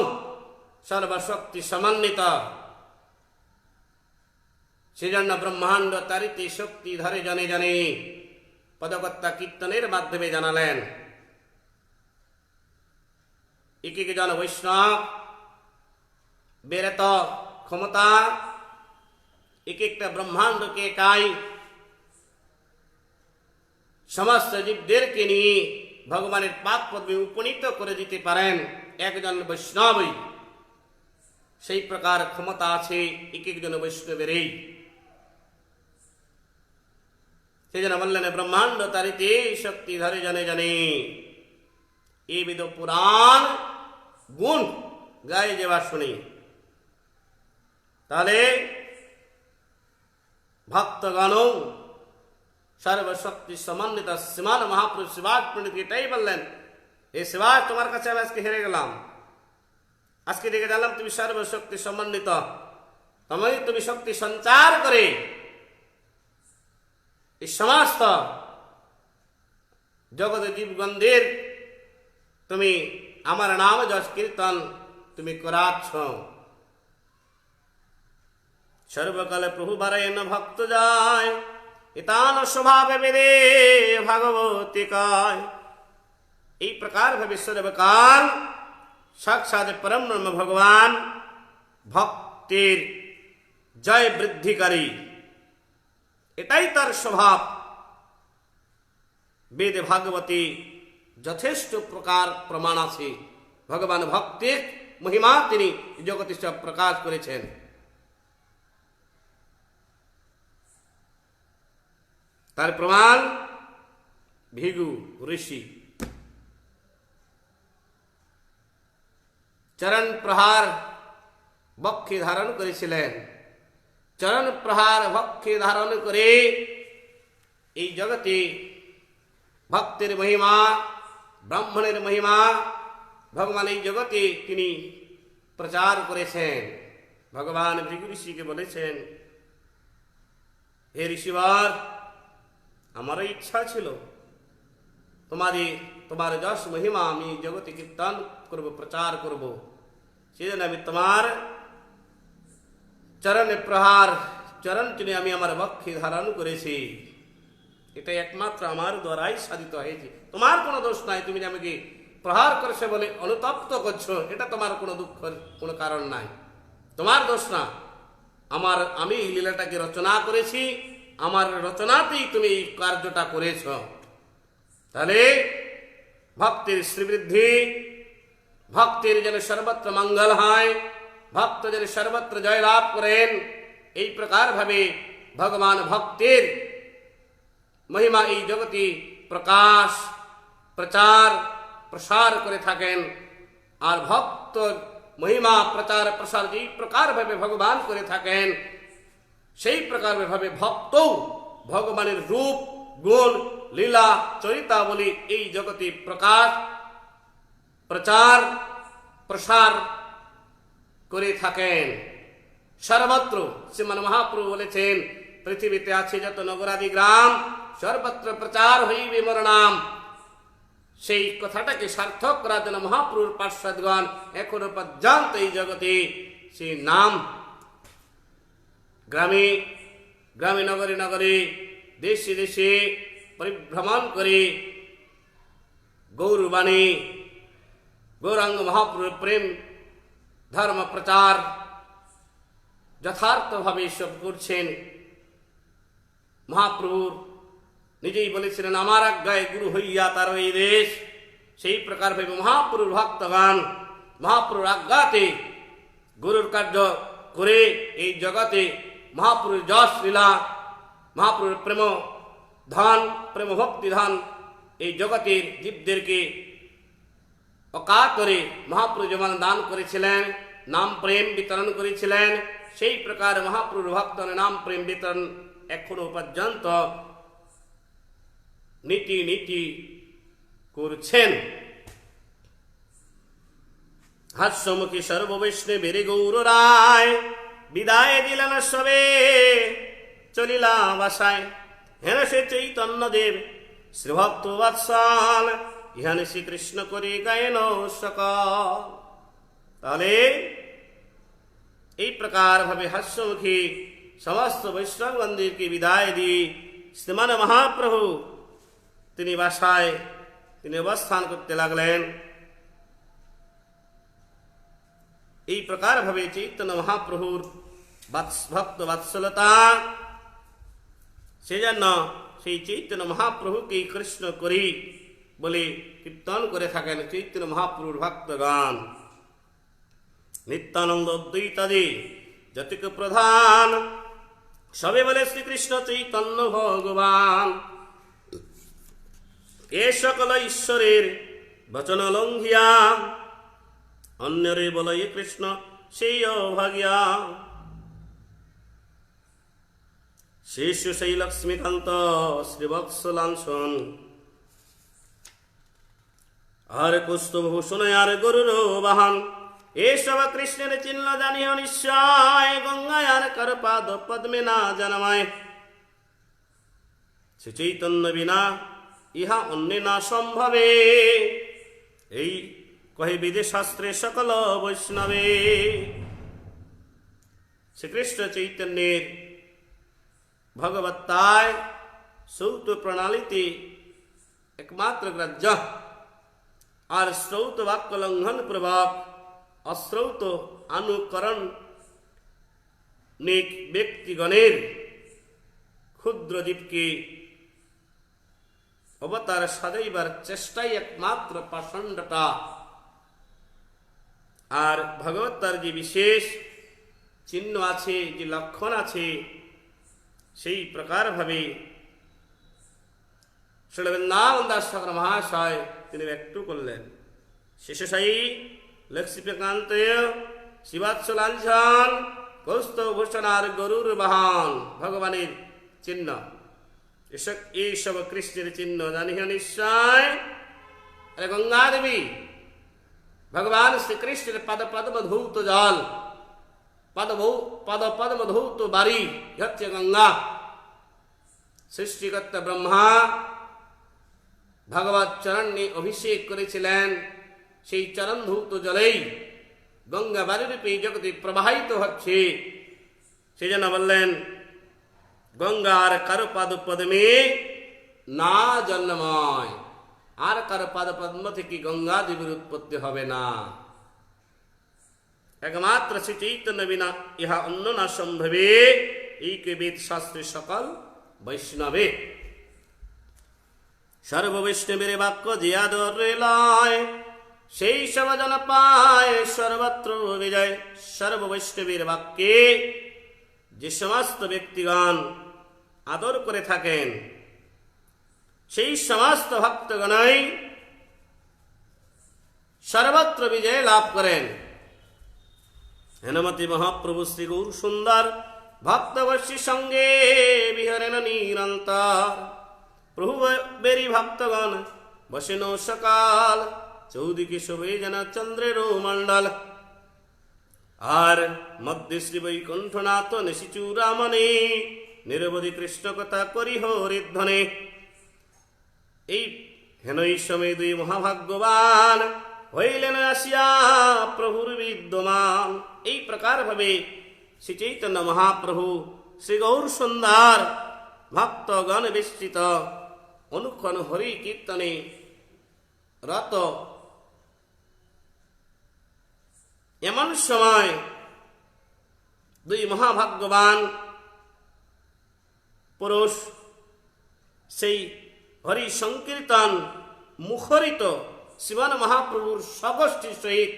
Speaker 1: সর্বশক্তি সমন্বিত। সেজন্য ব্রহ্মাণ্ড তারিতে শক্তি ধরে জনে জনে পদকর্তা কীর্তনের মাধ্যমে জানালেন। এক এক জন বৈষ্ণব বেরেত ক্ষমতা, এক একটা ব্রহ্মাণ্ডকে একাই সমস্ত জীবদেরকে নিয়ে ভগবানের পাদ পদ্মে উপনীত করে দিতে পারেন একজন বৈষ্ণবই। সেই প্রকার ক্ষমতা আছে এক একজন বৈষ্ণবেরই। সেই জন্য বললেন ব্রহ্মাণ্ড তারিতে শক্তি ধরে জনে জনে, এই বিধ পুরাণ গুণ গায়ে যাবার শুনি। তাহলে ভক্তগণ সর্বশক্তি সমন্বিত শ্রীমান মহাপ্রভু সুভাষ পণ্ডিত এটাই বললেন, এই সুভাষ তোমার কাছে আমি আজকে হেরে গেলাম, আজকে দেখে জানলাম তুমি সর্বশক্তি সমন্বিত, তুমি শক্তি সঞ্চার করে এই সমস্ত জগতের জীবগণদের তুমি আমার নাম যশ কীর্তন তুমি করাচ্ছ। সর্বকালে প্রভু বারায়ণ ভক্ত যায়, ইতান স্বভাবে বেদে ভাগবতী কায়। এই প্রকার ভাবে সর্বকাল সাক্ষাৎ পরম ব্রহ্ম ভগবান ভক্তির জয় বৃদ্ধিকারী, এটাই তার স্বভাব। বেদ ভাগবতী যথেষ্ট প্রকার প্রমাণ আছে। ভগবান ভক্তের মহিমা তিনি জগতে সব প্রকাশ করেছেন। তার প্রমাণ ভিগু ঋষি চরণ প্রহার বক্ষে ধারণ করেছিলেন। চরণ প্রহার বক্ষে ধারণ করে এই জগতে ভক্তের মহিমা, ব্রাহ্মণের মহিমা ভগবান এই জগতে তিনি প্রচার করেছেন। ভগবান ভৃগু ঋষিকে বলেছেন, হে ঋষিবর, আমারও ইচ্ছা ছিল তোমার যশ মহিমা আমি জগতে কীর্তন করব, প্রচার করব। সেজন্য আমি তোমার চরণে প্রহার, চরণ চিনে আমি আমার বক্ষে ধারণ করেছি। এটা একমাত্র আমার দ্বারাই সাধিত হয়েছে, তোমার কোনো দোষ নাই। তুমি আমাকে প্রহার করছে বলে অনুতপ্ত করছো, এটা তোমার কোনো দুঃখের কোনো কারণ নাই, তোমার দোষ না। আমি এই লীলাটাকে রচনা করেছি, আমার রচনাতেই তুমি এই কার্যটা করেছ। তাহলে ভক্তের শ্রীবৃদ্ধি, ভক্তের যেন সর্বত্র মঙ্গল হয়, ভক্ত যেন সর্বত্র জয়লাভ করেন, এই প্রকার ভাবে ভগবান ভক্তের মহিমা এই জগতে প্রকাশ, প্রচার, প্রসার করে থাকেন। আর ভক্ত মহিমা প্রচার প্রসার যেই প্রকার ভাবে ভগবান করে থাকেন, সেই প্রকার ভাবে ভক্ত ভগবানের রূপ, গুণ, লীলা, চরিতাবলী এই জগতে প্রকাশ, প্রচার, প্রসার করে থাকেন সর্বত্র। শ্রীমান মহাপ্রভু বলেছেন, পৃথিবীতে আছে যত নগরাদি গ্রাম, সর্বত্র প্রচার হইবে মোর নাম। সেই কথাটাকে সার্থক করার জন্য মহাপ্রভুর পার্শ্বদগণ এখনো পর্যন্ত এই জগতে সেই নাম গ্রামে গ্রামে, নগরে নগরে, দেশে দেশে পরিভ্রমণ করে গৌরবাণী, গৌরাঙ্গ মহাপ্রভুর প্রেম ধর্ম প্রচার যথার্থভাবে সব করছেন। মহাপ্রভুর নিজেই বলেছিলেন, আমার আজ্ঞায় গুরু হইয়া তার এই দেশ। সেই প্রকার ভাবে মহাপ্রভুর ভক্তগণ মহাপ্রভুর আজ্ঞাতে গুরুর কার্য করে এই জগতে মহাপ্রভুর যশ লীলা, মহাপ্রভুর প্রেম ধন, প্রেম ভক্তি ধন এই জগতের জীবদেরকে অকাতরে মহাপ্রভু যেমন দান করেছিলেন, নাম প্রেম বিতরণ করেছিলেন, সেই প্রকার মহাপ্রভুর ভক্তগণ নাম প্রেম বিতরণ এখনো পর্যন্ত নীতি নীতি করছেন। হাস্যমুখী সর্ববৈষ্ণবের গৌর রায় বিদায় দিলেন সবে, চলিলা বাসায়। হেন সে চৈতন্যদেব শ্রীভক্ত বাৎসল, ইহানে শ্রীকৃষ্ণ করে গায়েন সকল। তাহলে এই প্রকার ভাবে হাস্যমুখী সমস্ত বৈষ্ণব মন্দিরকে বিদায় দিয়ে শ্রীমান মহাপ্রভু তিনি বাসায় তিনি অবস্থান করতে লাগলেন। এই প্রকার ভাবে চৈতন্য মহাপ্রভুর ভক্ত বাৎসলতা, সেজন্য সেই চৈতন্য মহাপ্রভুকে কৃষ্ণ করি বলে কীর্তন করে থাকেন চৈতন্য মহাপ্রভুর ভক্তগণ। নিত্যানন্দ অদ্বৈতাদি যতিক প্রধান, সবে বলে শ্রীকৃষ্ণ চৈতন্য ভগবান। এ সকল ঈশ্বরের বচন লঙ্ঘিয়া, অন্যরে বলয়ে কৃষ্ণ সেই অভাগিয়া। শিশু সেই লক্ষ্মীকান্ত শ্রীবৎসলাঞ্ছন, আর কুষ্ঠভূষণ আর গরুর বাহন। এসব কৃষ্ণের চিহ্ন জানিও নিশ্চয়, গঙ্গায় আর কার পাদ পদ্মে না জানামায়। শ্রী চৈতন্য বিনা ইহা অন্য না সম্ভবে, এই কহে বিদে শাস্ত্রে সকল বৈষ্ণবে। শ্রীকৃষ্ণ চৈতন্যের ভগবত্তায় শ্রৌত প্রণালীতে একমাত্র গ্রাহ্য, আর শ্রৌত বাক্য লঙ্ঘন পূর্বক অশ্রৌত অনুকরণ ব্যক্তিগণের ক্ষুদ্র জীবকে অবতার সাজাইবার চেষ্টাই একমাত্র পাষণ্ডটা। আর ভগবতার যে বিশেষ চিহ্ন আছে, যে লক্ষণ আছে, সেই প্রকারভাবে শ্রী বৃন্দাবন দাস ঠাকুর মহাশয় তিনি ব্যক্ত করলেন। শেষশায়ী লক্ষ্মীকান্ত শিবাৎসলাঞ্ছন কৌস্তভূষণ আর গরুর বাহন ভগবানের চিহ্ন। এইসব কৃষ্ণের চিহ্ন জানিও নিশ্চয়। গঙ্গা দেবী ভগবান শ্রীকৃষ্ণের পদ পদ্মধৌত জল, পদ পদ্মধৌত বাড়ি হচ্ছে গঙ্গা। সৃষ্টিকর্তা ব্রহ্মা ভগবত চরণে অভিষেক করেছিলেন, সেই চরণধৌত জলেই গঙ্গা বাড়িরূপে জগতে প্রবাহিত হচ্ছে। সেই জন্য বললেন গঙ্গার কারো পাদ পদ্মে না জন্মময়, আর কারো পাদ পদ্ম থেকে গঙ্গা দেবীর উৎপত্তি হবে না। একমাত্র শ্রী চৈতন্য বিনা ইহা অন্য না সম্ভবে। এই কে বেদ শাস্ত্রে সকল বৈষ্ণবে। সর্ববৈষ্ণবের বাক্য যে আদর লয়, সেই সব জন পায় সর্বত্র বিজয়। সর্ববৈষ্ণবের বাক্যে যে সমস্ত ব্যক্তিগণ আদর করে থাকেন, সেই সমস্ত ভক্তগণই সর্বত্র বিজয় লাভ করেন। হেনমতি মহাপ্রভু শ্রী গৌর সুন্দর ভক্তবর্ষী সঙ্গে বিহরেন নিরন্তর। প্রভু বেরি ভক্তগণ বসেন সকাল, চৌদিকে শোভে যেন চন্দ্রের মণ্ডল। আর মধ্যে শ্রী বৈকুণ্ঠনাথ নিশিচূড়ামণি, নিরবধি কৃষ্ণ কথা করি হরিধ্বনে। এই হেনই সময় দুই মহাভাগ্যবান হইলেন আসিয়া প্রভুর বিদ্যমান। এই প্রকার ভাবে শ্রী চৈতন্য মহাপ্রভু শ্রী গৌর সুন্দর ভক্তগণ বিস্তৃত অনুক্ষণ হরি কীর্তনে রত। এমন সময় দুই মহাভাগ্যবান পুরুষ সেই হরি সংকীর্তন মুখরিত শিবন মহাপ্রভুর সগোষ্ঠীর সহিত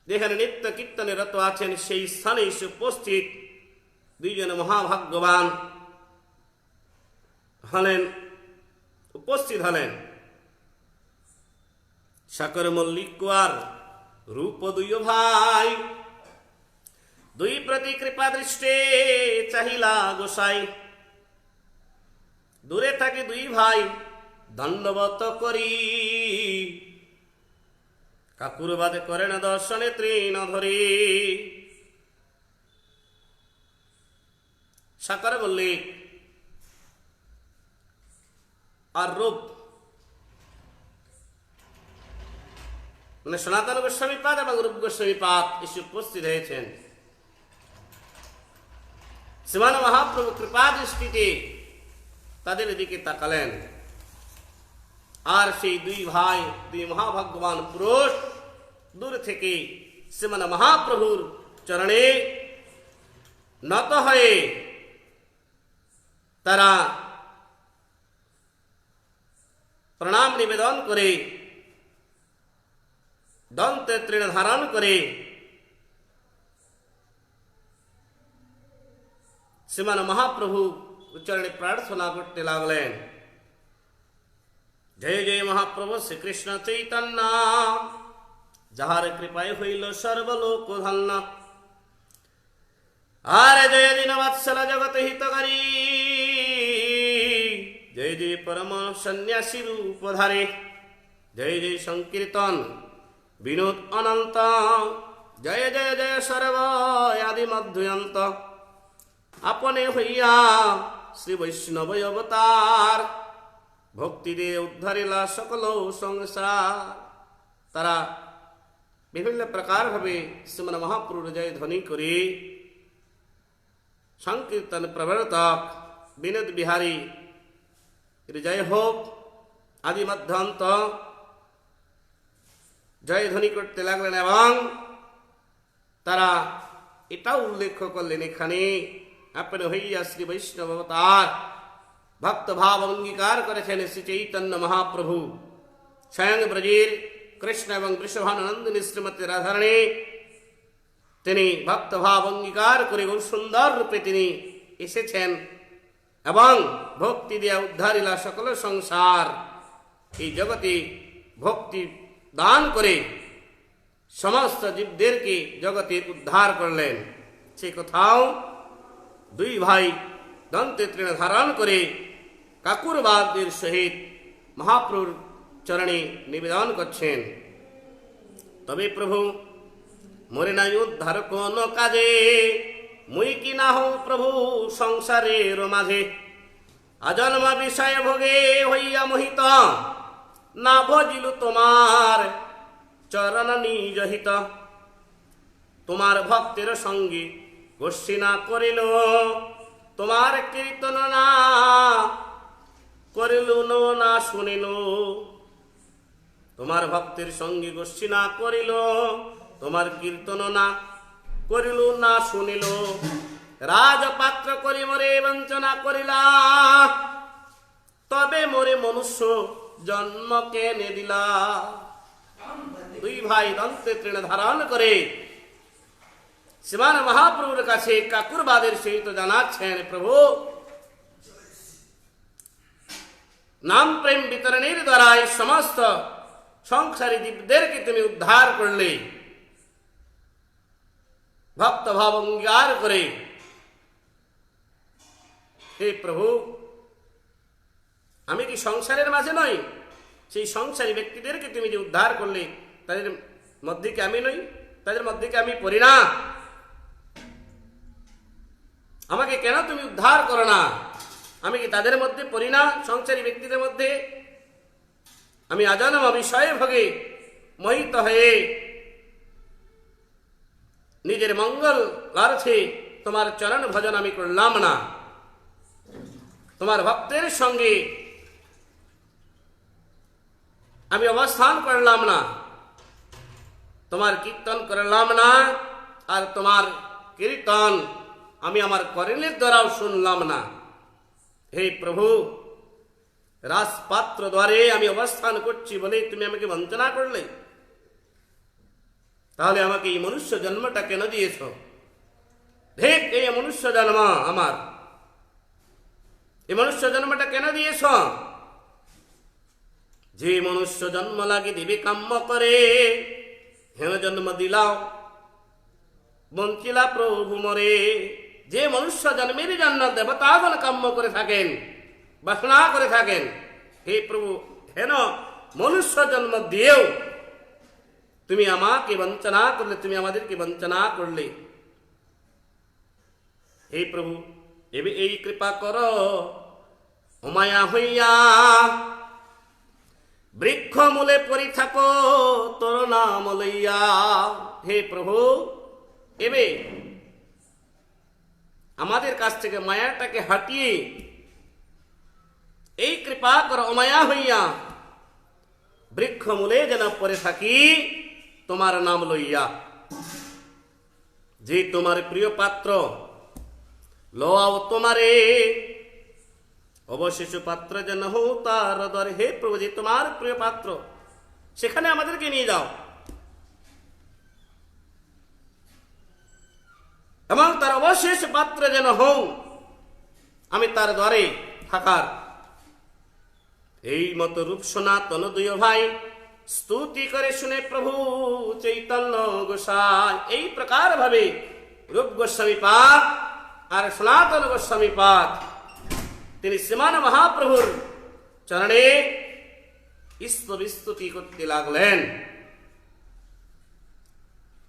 Speaker 1: যেখানে নিত্য কীর্তনে রত আছেন, সেই স্থানে এসে উপস্থিত দুইজন মহাভাগ্যবান হলেন, উপস্থিত হলেন। সাকর মল্লিক কুয়ার রূপ দুই ভাই, দুই প্রতি কৃপা দৃষ্টে চাহিলা গোসাই। দূরে থাকে দুই ভাই দণ্ডবত করি, কাকুর বাদে করে না দর্শনে তৃণ ধরি। সাকর মল্লিক আর রূপ মানে সনাতন গোস্বামীপাদ এবং রূপ গোস্বামীপাদ এসে উপস্থিত হয়েছেন। শ্রীমান মহাপ্রভু কৃপা দৃষ্টিতে তাদের দিকে তাকালেন। আর সেই দুই ভাই, দুই মহাভাগ্যবান পুরুষ দূর থেকে শ্রীমান মহাপ্রভুর চরণে নত হয়ে তারা প্রণাম নিবেদন করে দন্তে তৃণ ধারণ করে শ্রীমান মহাপ্রভু উচ্চারণে প্রার্থনা করতে লাগলেন। জয় জয় মহাপ্রভু শ্রীকৃষ্ণ চৈতন্য, যাহার কৃপায় হইল সর্বলোক ধন্য। আর জয় দিন বৎসল জগত হিতকারী, জয় জয় পরম সন্ন্যাসী রূপধারে। জয় জয় সংকীর্তন বিনোদ অনন্ত, জয় জয় জয় সর্ব আদি মধ্যন্ত। আপনে হইয়া শ্রী বৈষ্ণব অবতার, ভক্তি দিয়ে উদ্ধারিলা সকল সংসার। তারা বিভিন্ন প্রকার ভাবে শ্রীমান মহাপ্রভুর জয় ধ্বনি করে সংকীর্তন প্রবর্তক বিনোদ বিহারী জয় হোক আদি মধ্যান্ত জয় ধ্বনি করতে লাগলেন। এবং তারা এটাও উল্লেখ করলেন এখানে আপনি হইয়া শ্রী বৈষ্ণব অবতার, ভক্ত ভাব অঙ্গীকার করেছেন শ্রী চৈতন্য মহাপ্রভু স্বয়ং ব্রজের কৃষ্ণ এবং বৃষভানন্দিনী শ্রীমতী রাধারানী তিনি ভক্ত ভাব অঙ্গীকার করে খুব সুন্দর রূপে তিনি এসেছেন এবং ভক্তি দিয়া উদ্ধারিলা সকল সংসার। এই জগতে ভক্তি দান করে সমস্ত জীবদেরকে জগতের উদ্ধার করলেন। সে কোথাও দুই ভাই দন্তে তৃণ ধারণ করে কাকুরবাদের সহিত মহাপ্রভুর চরণে নিবেদন করছেন। তবে প্রভু মোরে নাই উদ্ধার কোন কাজে, মুই কি না হও প্রভু সংসারের মাঝে। আজন্ম বিষয় ভোগে হইয়া মোহিত, না ভজিল তোমার চরণ নিজ হিত। তোমার ভক্তের সঙ্গে গোষ্ঠী না করিল, তোমার কীর্তন না করিল না শুনিল। তোমার ভক্তের সঙ্গে গোষ্ঠী না করিল, তোমার কীর্তন না করিল না শুনিল। রাজপাত্র করি মোরে বঞ্চনা করিলা, তবে মোরে মনুষ্য জন্ম কেনে দিলা। দুই ভাই দন্তে তৃণ ধারণ করে শ্রীমান মহাপ্রভুর কাছে কাকুরবাদের সহিত জানাচ্ছেন, প্রভু নাম প্রেম বিতরণের দ্বারা এই সমস্ত সংসারী জীবদেরকে তুমি উদ্ধার করলে। ভক্ত ভাব অঙ্গীকার করে, হে প্রভু আমি কি সংসারের মাঝে নই? সেই সংসারী ব্যক্তিদেরকে তুমি যে উদ্ধার করলে, তাদের মধ্যে কি আমি নই? তাদের মধ্যে কি আমি পড়ি না? আমাকে কেন তুমি উদ্ধার করো না? আমি কি তাদের মধ্যে পড়ি না? সংসারী ব্যক্তিদের মধ্যে আমি অজন্ম বিষয়ে ভোগে মোহিত হয়ে নিজের মঙ্গল অর্থে তোমার চরণ ভজন আমি করলাম না, তোমার ভক্তের সঙ্গে আমি অবস্থান করলাম না, তোমার কীর্তন করলাম না, আর তোমার কীর্তন আমি আমার কর্ণের দ্বারাও শুনলাম না। হে প্রভু রাজপাত্র দ্বারে আমি অবস্থান করছি বলে তুমি আমাকে বঞ্চনা করলে, তাহলে আমাকে এই মনুষ্য জন্মটা কেন দিয়েছ? ধিক এই মনুষ্য জন্ম আমার, এই মনুষ্য জন্মটা কেন দিয়েছ? যে মনুষ্য জন্ম লাগে দিবে কাম্য করে, হেন জন্ম দিলাও বঞ্চিলা প্রভু মরে। যে মনুষ্য জন্মের জন্য দেবতাগণ কাম্য করে থাকেন, বাসনা করে থাকেন, হে প্রভু হেন মনুষ্য জন্ম দিয়েও তুমি আমাকে বঞ্চনা করলে, তুমি আমাদেরকে বঞ্চনা করলে। হে প্রভু এবে এই কৃপা কর অমায়া হইয়া, বৃক্ষ মূলে পরি থাকো তোর নাম লইয়া। হে প্রভু এবে আমাদের কাছ থেকে মায়াটাকে হাটিয়ে এই কৃপা কর অমায়া হইয়া, বৃক্ষ মূলে যেন পরে থাকি তোমার নাম লইয়া। যে তোমার প্রিয় পাত্র লও তোমারে, অবশেষ পাত্র যেন হও তার দ্বারে। হে প্রভু যে তোমার প্রিয় পাত্র, সেখানে আমাদেরকে নিয়ে যাও এবং তার অবশেষ পাত্র যেন হও আমি তার দ্বারে থাকার। এই মতো রূপ সনাতন দুই ভাই স্তুতি করে শুনে প্রভু চৈতন্য গোসাই। এই প্রকার ভাবে রূপ গোস্বামী পাদ আর সনাতন গোস্বামী পাদ তিনি শ্রীমান মহাপ্রভুর চরণে স্তুতি করতে লাগলেন।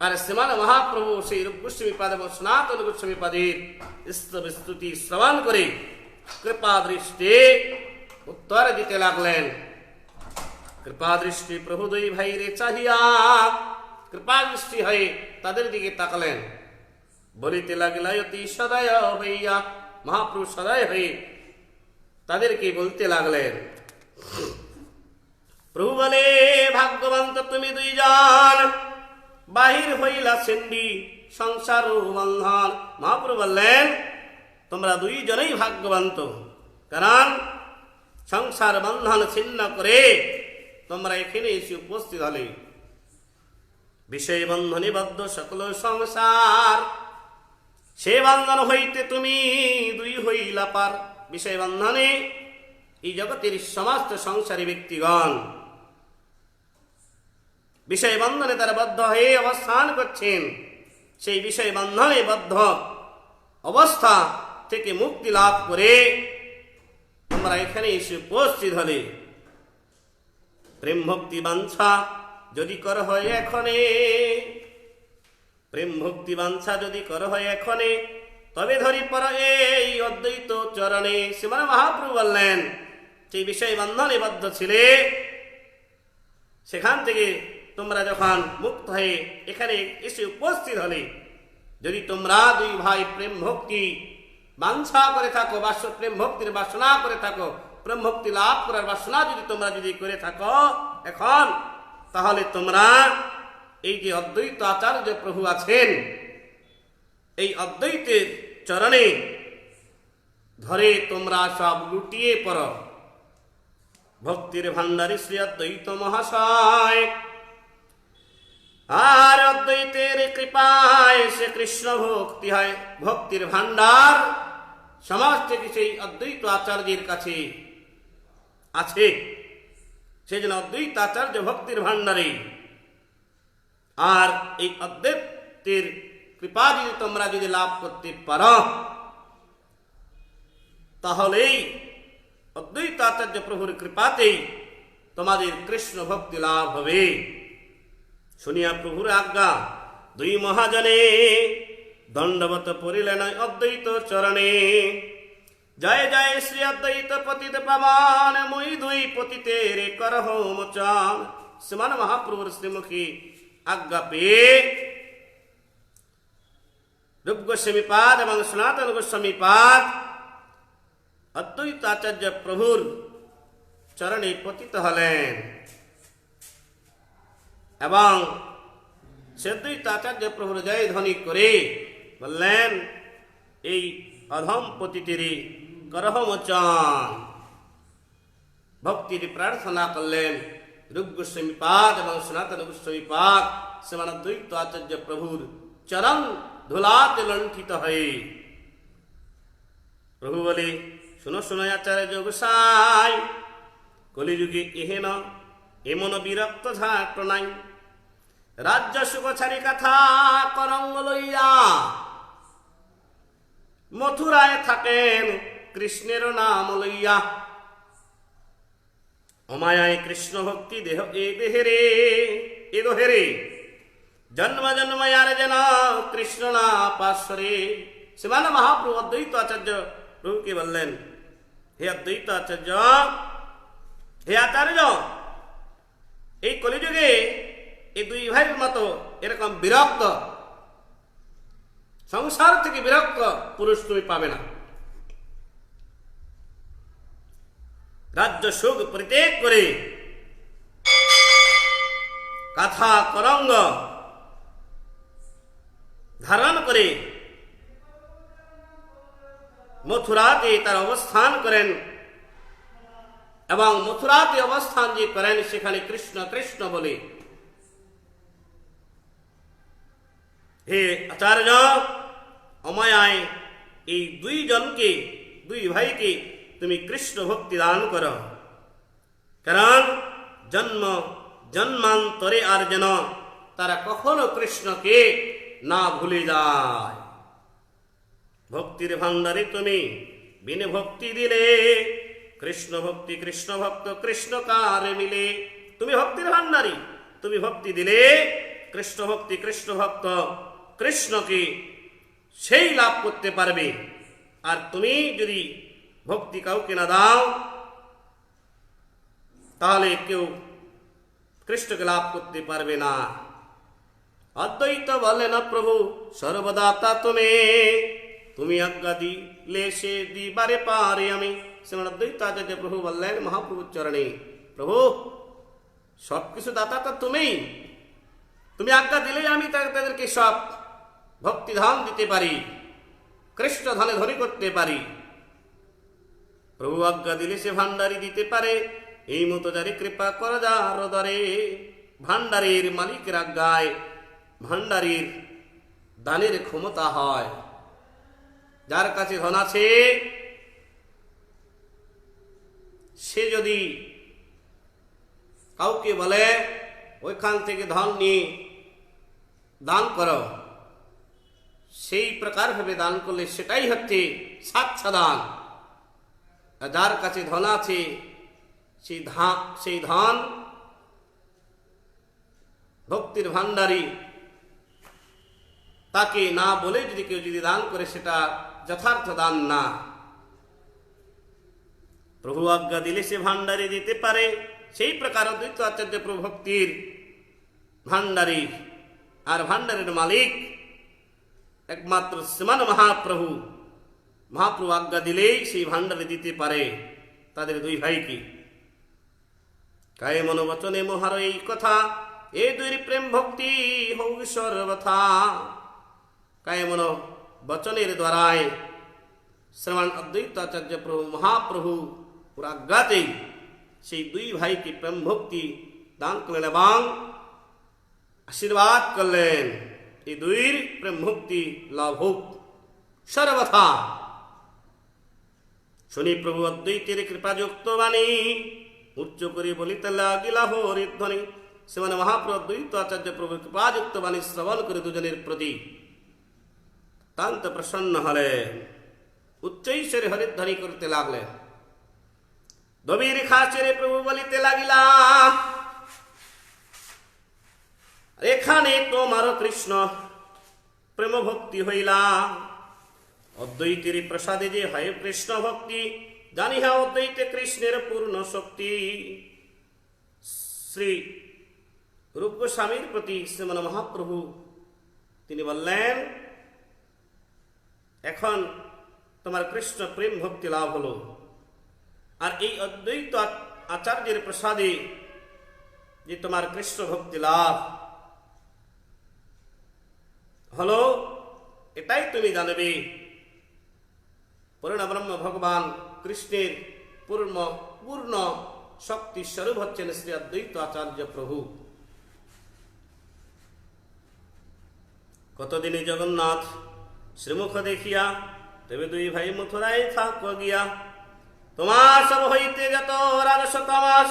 Speaker 1: আর শ্রীমান মহাপ্রভু সেই রূপ গোস্বামী পাদ এবং সনাতন গোস্বামী পাদের স্তুতি শ্রবণ করে কৃপা দৃষ্টি উত্তর দিতে লাগলেন। কৃপা দৃষ্টি প্রভু দুই ভাইরে চাহিয়া কৃপা দৃষ্টি হয়ে তাদের দিকে তাকালেন, বলিতে লাগিল অতি সদয় হইয়া। মহাপ্রভু সদয় হয়ে তাদেরকে বলতে লাগলেন, প্রভু বলে ভাগ্যবন্ত তুমি দুইজন, বাহির হইলা সেন্ডি সংসার বন্ধন। মহাপ্রভু বললেন তোমরা দুইজনেই ভাগ্যবন্ত, কারণ সংসার বন্ধন ছিন্ন করে তোমরা এখানে এসে উপস্থিত হলে। বিষয় বন্ধনে বদ্ধ সকল সংসার, সে বন্ধন হইতে তুমি দুই হইলা পার। বিষয় বন্ধনে এই জগতের সমস্ত সংসারী ব্যক্তিগণ বিষয় বন্ধনে তারা বদ্ধ হয়ে অবস্থান করছেন। সেই বিষয় বন্ধনে বদ্ধ অবস্থা থেকে মুক্তি লাভ করে তোমরা এখানে এসে উপস্থিত হলে। প্রেম ভক্তি বাঞ্ছা যদি কর হয় এখনে, প্রেম ভক্তি বাঞ্ছা যদি কর হয় এখনে, তবে ধরি পর এই অদ্বৈত চরণে। শ্রীমান মহাপ্রভু বললেন, সেই বিষয় বন্ধনে বদ্ধ ছিলে, সেখান থেকে তোমরা যখন মুক্ত হয়ে এখানে এসে উপস্থিত হলে, যদি তোমরা দুই ভাই প্রেম ভক্তি বাঞ্ছা করে থাকো, প্রেম ভক্তির বাসনা করে থাকো, প্রেম ভক্তি লাভ করার বাসনা তোমরা যদি করে থাকো এখন, তাহলে তোমরা এই যে অদ্বৈত আচার্য প্রভু আছেন, এই অদ্বৈতের চরণে ধরে তোমরা সব লুটিয়ে পড়ো। ভক্তির ভান্ডারী শ্রী অদ্বৈত মহাশয়, আর অদ্বৈতের কৃপায় সে কৃষ্ণ ভক্তি হয়। ভক্তির ভান্ডার সমস্ত কিছু এই অদ্বৈত আচার্যের কাছে আছে, সেই জন্য অদ্বৈত আচার্য ভক্তির ভান্ডারে। আর এই অদ্বৈতের কৃপা যদি তোমরা যদি লাভ করতে পারো, তাহলেই অদ্বৈত আচার্য প্রভুর কৃপাতেই তোমাদের কৃষ্ণ ভক্তি লাভ হবে। শুনিয়া প্রভুর আজ্ঞা দুই মহাজনে দণ্ডবত পড়িলেন অদ্বৈত চরণে। জয় জয় শ্রী অদ্বৈত পতিত পাবন, মুই দুই পতিতের করহ মোচন। শ্রীমান মহাপ্রভুর শ্রীমুখী আজ্ঞা পেয়ে রূপ গোস্বামী পাদ এবং সনাতন গোস্বামী পাদ অদ্বৈত আচার্য প্রভুর চরণে পতিত হলেন এবং সে অদ্বৈত আচার্য প্রভুর জয় ধ্বনি করে বললেন, এই অধম পতিতেরই করহ মোচন। ভক্তির প্রার্থনা করলেন রূপ গোস্বামী পাদ এবং সনাতন গোস্বামী পাদ শ্রীমান অদ্বৈত আচার্য প্রভুর চরণ ধুলাতে লণ্ঠিত হয়ে। প্রভু বলে, শুনো শুনো আচার্য গোসাই, কলিযুগে এহেন এমন বিরক্ত ঝাট নাই। রাজ্য সুখ ছাড়ি কথা করঙ্গ লইয়া মথুরায় থাকেন কৃষ্ণের নাম লইয়া। অমায়ায় কৃষ্ণ ভক্তি দেহ এ দেহেরে এ দোহেরে, জন্ম জন্ময়ার যেন কৃষ্ণ না পাশ্বরে। শ্রীমান মহাপ্রভু অদ্বৈত আচার্য প্রভুকে বললেন, হে অদ্বৈত আচার্য, হে আচার্য, এই কলিযুগে এই দুই ভাইয়ের মতো এরকম বিরক্ত, সংসার থেকে বিরক্ত পুরুষ তুমি পাবে না। রাজ্য সুখ পরিত্যাগ করে কথা করঙ্গ ধারণ করে মথুরাতে তার অবস্থান করেন এবং মথুরাতে অবস্থান যে করেন সেখানে কৃষ্ণ কৃষ্ণ বলে। হে আচার্য, অমায়ায় এই দুইজনকে, দুই ভাইকে তুমি কৃষ্ণ ভক্তি দান করো, কারণ জন্ম জন্মান্তরে আর যেন তারা কখনো কৃষ্ণকে না ভুলে যায়। ভক্তির ভান্ডারে তুমি বিনে ভক্তি দিলে, কৃষ্ণ ভক্তি কৃষ্ণ ভক্ত কৃষ্ণ কারে মিলে। তুমি ভক্তির ভান্ডারী, তুমি ভক্তি দিলে কৃষ্ণ ভক্তি কৃষ্ণ ভক্ত কৃষ্ণকে সেই লাভ করতে পারবে। আর তুমি যদি ভক্তি কাউকে না দাও, তাহলে কেউ কৃষ্ণকে লাভ করতে পারবে না। অদ্বৈত বলে না প্রভু সর্বদাতা তুমি, তুমি আজ্ঞা দিলে সে দিবারে পারে আমি। শ্রীমান অদ্বৈত আচার্য প্রভু বললেন মহাপ্রভুর চরণে, প্রভু সবকিছু দাতা তো তুমি, তুমি আজ্ঞা দিলেই আমি তাদেরকে সব ভক্তি ধাম দিতে পারি, কৃষ্ণ ধনে ধনী করতে পারি। প্রভু আজ্ঞা দিলে সে ভান্ডারি দিতে পারে, এই মতো যারে কৃপা করা যার দরে। ভান্ডারের মালিকের আজ্ঞায় ভান্ডারির দানের ক্ষমতা হয়। যার কাছে ধন আছে সে যদি কাউকে বলে ওইখান থেকে ধন নিয়ে দান করো, সেই প্রকার ভাবে দান করলে সেটাই হচ্ছে সাচ্ছা দান। যার কাছে ধন আছে সেই ধন ভক্তির ভান্ডারী তাকে না বলে যদি কেউ যদি দান করে সেটা যথার্থ দান না। প্রভু আজ্ঞা দিলে সে ভান্ডারী দিতে পারে, সেই প্রকার অদ্বৈত আচার্য প্রভু ভক্তির ভান্ডারী। আর ভান্ডারের মালিক একমাত্র শ্রীমান মহাপ্রভু। মহাপ্রভু আজ্ঞা দিলেই সেই ভান্ডারে দিতে পারে তাদের দুই ভাইকে। কায়ে মনোবচনে মোহার এই কথা, এই দুই প্রেম ভক্তি হোক সর্বথা। কায়ে মনো বচনের দ্বারায় শ্রীমান অদ্বৈত আচার্য প্রভু মহাপ্রভু আজ্ঞাতেই সেই দুই ভাইকে প্রেম ভক্তি দান করলেন এবং আশীর্বাদ করলেন এই দুইর প্রেম ভক্তি লাভ হোক সর্বথা। শুনি প্রভু অদ্বৈতের কৃপাযুক্ত বাণী, উচ্চ করে বলিতে লাগিলা হরিধ্বনি। শ্রীমান মহাপ্রভু অদ্বৈত আচার্য প্রভু কৃপাযুক্ত বাণী শ্রবণ করে দুজনের প্রতি অত্যন্ত প্রসন্ন হলেন। উচ্চৈশ্বরে হরিধ্বনি করতে লাগলেন। গভীর খাচেরে প্রভু বলিতে লাগিলা, এখানে তোমার কৃষ্ণ প্রেম ভক্তি হইলা। অদ্বৈতের প্রসাদে যে হয় কৃষ্ণ ভক্তি, জানি হা অদ্বৈতে কৃষ্ণের পূর্ণ শক্তি। শ্রী রূপ গোস্বামীর প্রতি শ্রীমান মহাপ্রভু তিনি বললেন, এখন তোমার কৃষ্ণ প্রেম ভক্তি লাভ হলো। আর এই অদ্বৈত আচার্যের প্রসাদে যে তোমার কৃষ্ণ ভক্তি লাভ হলো, এটাই তুমি জানবে। পূর্ণ ব্রহ্ম ভগবান কৃষ্ণের পূর্ণ শক্তি স্বরূপ হচ্ছেন শ্রী অদ্বৈত আচার্য প্রভু। কতদিনে জগন্নাথ শ্রীমুখ দেখিয়া তবে দুই ভাই মথুরায় থাক গিয়া। তোমার সব হইতে যত রাজস তামাস,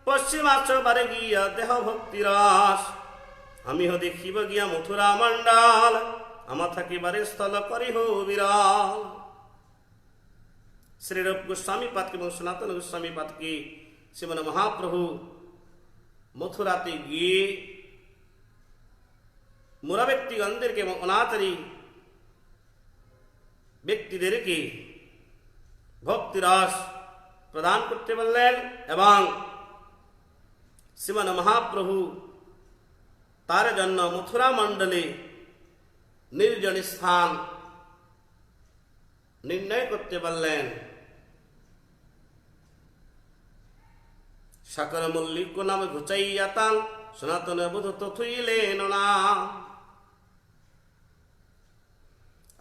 Speaker 1: পশ্চিমাচ বারে গিয়া দেহ ভক্তি রস। আমি হ দেখিব গিয়া মথুরা মণ্ডল, আমা থাকিবারে স্থল করিহ বিরল। শ্রীরূপ গোস্বামী পাদকে এবং সনাতন গোস্বামী পাদকে শ্রীমান মহাপ্রভু মথুরাতে গিয়ে মোরা ব্যক্তিগণদেরকে এবং অনাচারী ব্যক্তিদেরকে ভক্তিরস প্রদান করতে বললেন এবং শ্রীমান মহাপ্রভু তার জন্য মথুরা মণ্ডলে নির্জন স্থান নির্ণয় করতে বললেন। সাকর মল্লিক নাম ঘুচাইয়া তান, সনাতন বুধ তথুইলেন নাম।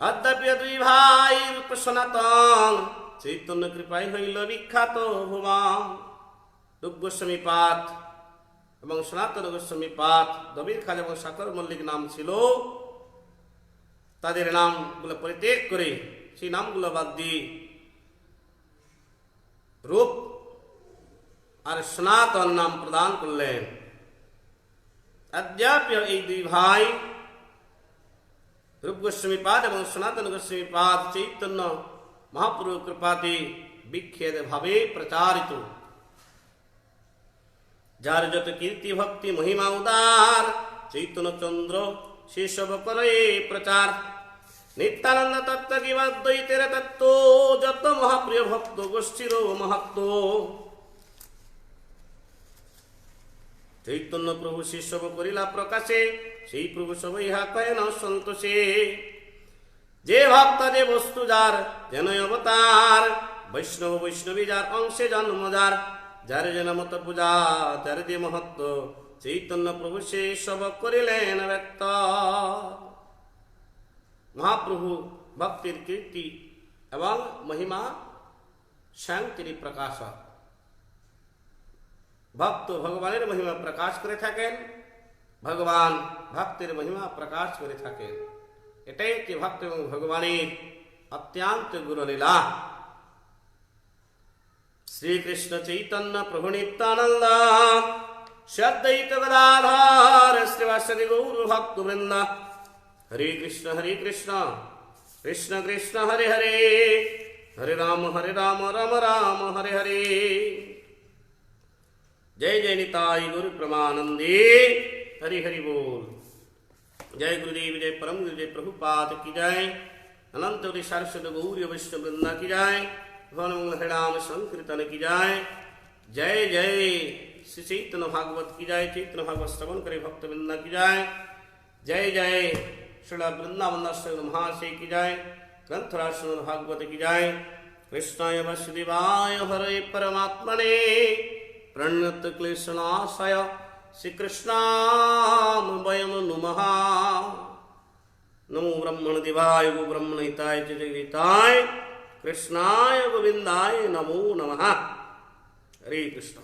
Speaker 1: অদ্যাপি দুই ভাই রূপ সনাতন, চৈতন্য কৃপায় হইল বিখ্যাত ভুবন। রূপ গোস্বামী পাঠ এবং সনাতন গোস্বামী পাঠ, দবির খান এবং সাকর মল্লিক নাম ছিল। তাদের নামগুলো পরিত্যাগ করে সেই নামগুলো বাদ দিয়ে রূপ আর সনাতন নাম প্রদান করলেন। অদ্যাপি এই দুই ভাই রূপ গোস্বামী পাদ এবং সনাতন গোস্বামী পাদ চৈতন্য মহাপ্রভু কৃপাতে বিখ্যাত ভাবে প্রচারিত। যার যত কীর্তি ভক্তি মহিমা উদার, চৈতন্য চন্দ্র সেসব করে প্রচার। নিত্যানন্দ তত্ত্ব কিবা দ্বৈতের তত্ত্ব, যত মহাপ্রিয় ভক্ত গোষ্ঠীর মহাত্ম। চৈতন্য প্রভু সেসব করিলা প্রকাশে, সেই প্রভু সব ইহা কয় না সন্তোষে। যে ভক্ত যে বস্তু যার যেন অবতার, বৈষ্ণব বৈষ্ণবী যার অংশে জন্ম যার, যার যেন মত পূজা যার যে মহত্ব, চৈতন্য প্রভু সে সব করিলেন ব্যক্ত। মহাপ্রভু ভক্তির কীর্তি এবং মহিমা স্বয়ং তিনি প্রকাশক। ভক্ত ভগবানের মহিমা প্রকাশ করে থাকেন, ভগবান ভক্তের মহিমা প্রকাশ করে থাকেন। এটাই একটি ভক্ত এবং ভগবানের অত্যন্ত গুণলীলা। শ্রীকৃষ্ণ চৈতন্য প্রভু নিত্যানন্দ শ্রী অদ্বৈত গদাধর শ্রীবাসদি গৌর ভক্ত বৃন্দ। হরে কৃষ্ণ কৃষ্ণ কৃষ্ণ হরে হরে, হরে রাম রাম রাম হরে হরে। जय जय निताई गुरु प्रमानंदे, हरि हरि बोल। जय गुरुदेव, जय परम गुरु, जय प्रभुपाद की जय। अनंत सरस्वत गौरी वैष्णव वृंदा की जय। भवन हरिनाम संकीर्तन की जय। जय जय श्री चैतन्य भागवत की जय। चैतन्य भागवत श्रवण करे भक्त वृंदा की जय। जय जय श्री वृंदावन महाशय की जय। ग्रंथराज भागवत की जय। कृष्णाय वसुदेवाय हरे परमात्मने प्रणत क्लेशनाशय श्री कृष्णाम वयम नुमः। नमो ब्रह्मण देवाय गो ब्रह्मण हिताय जगहिताय कृष्णाय गोविंदाय नमो नमः। हरे कृष्ण।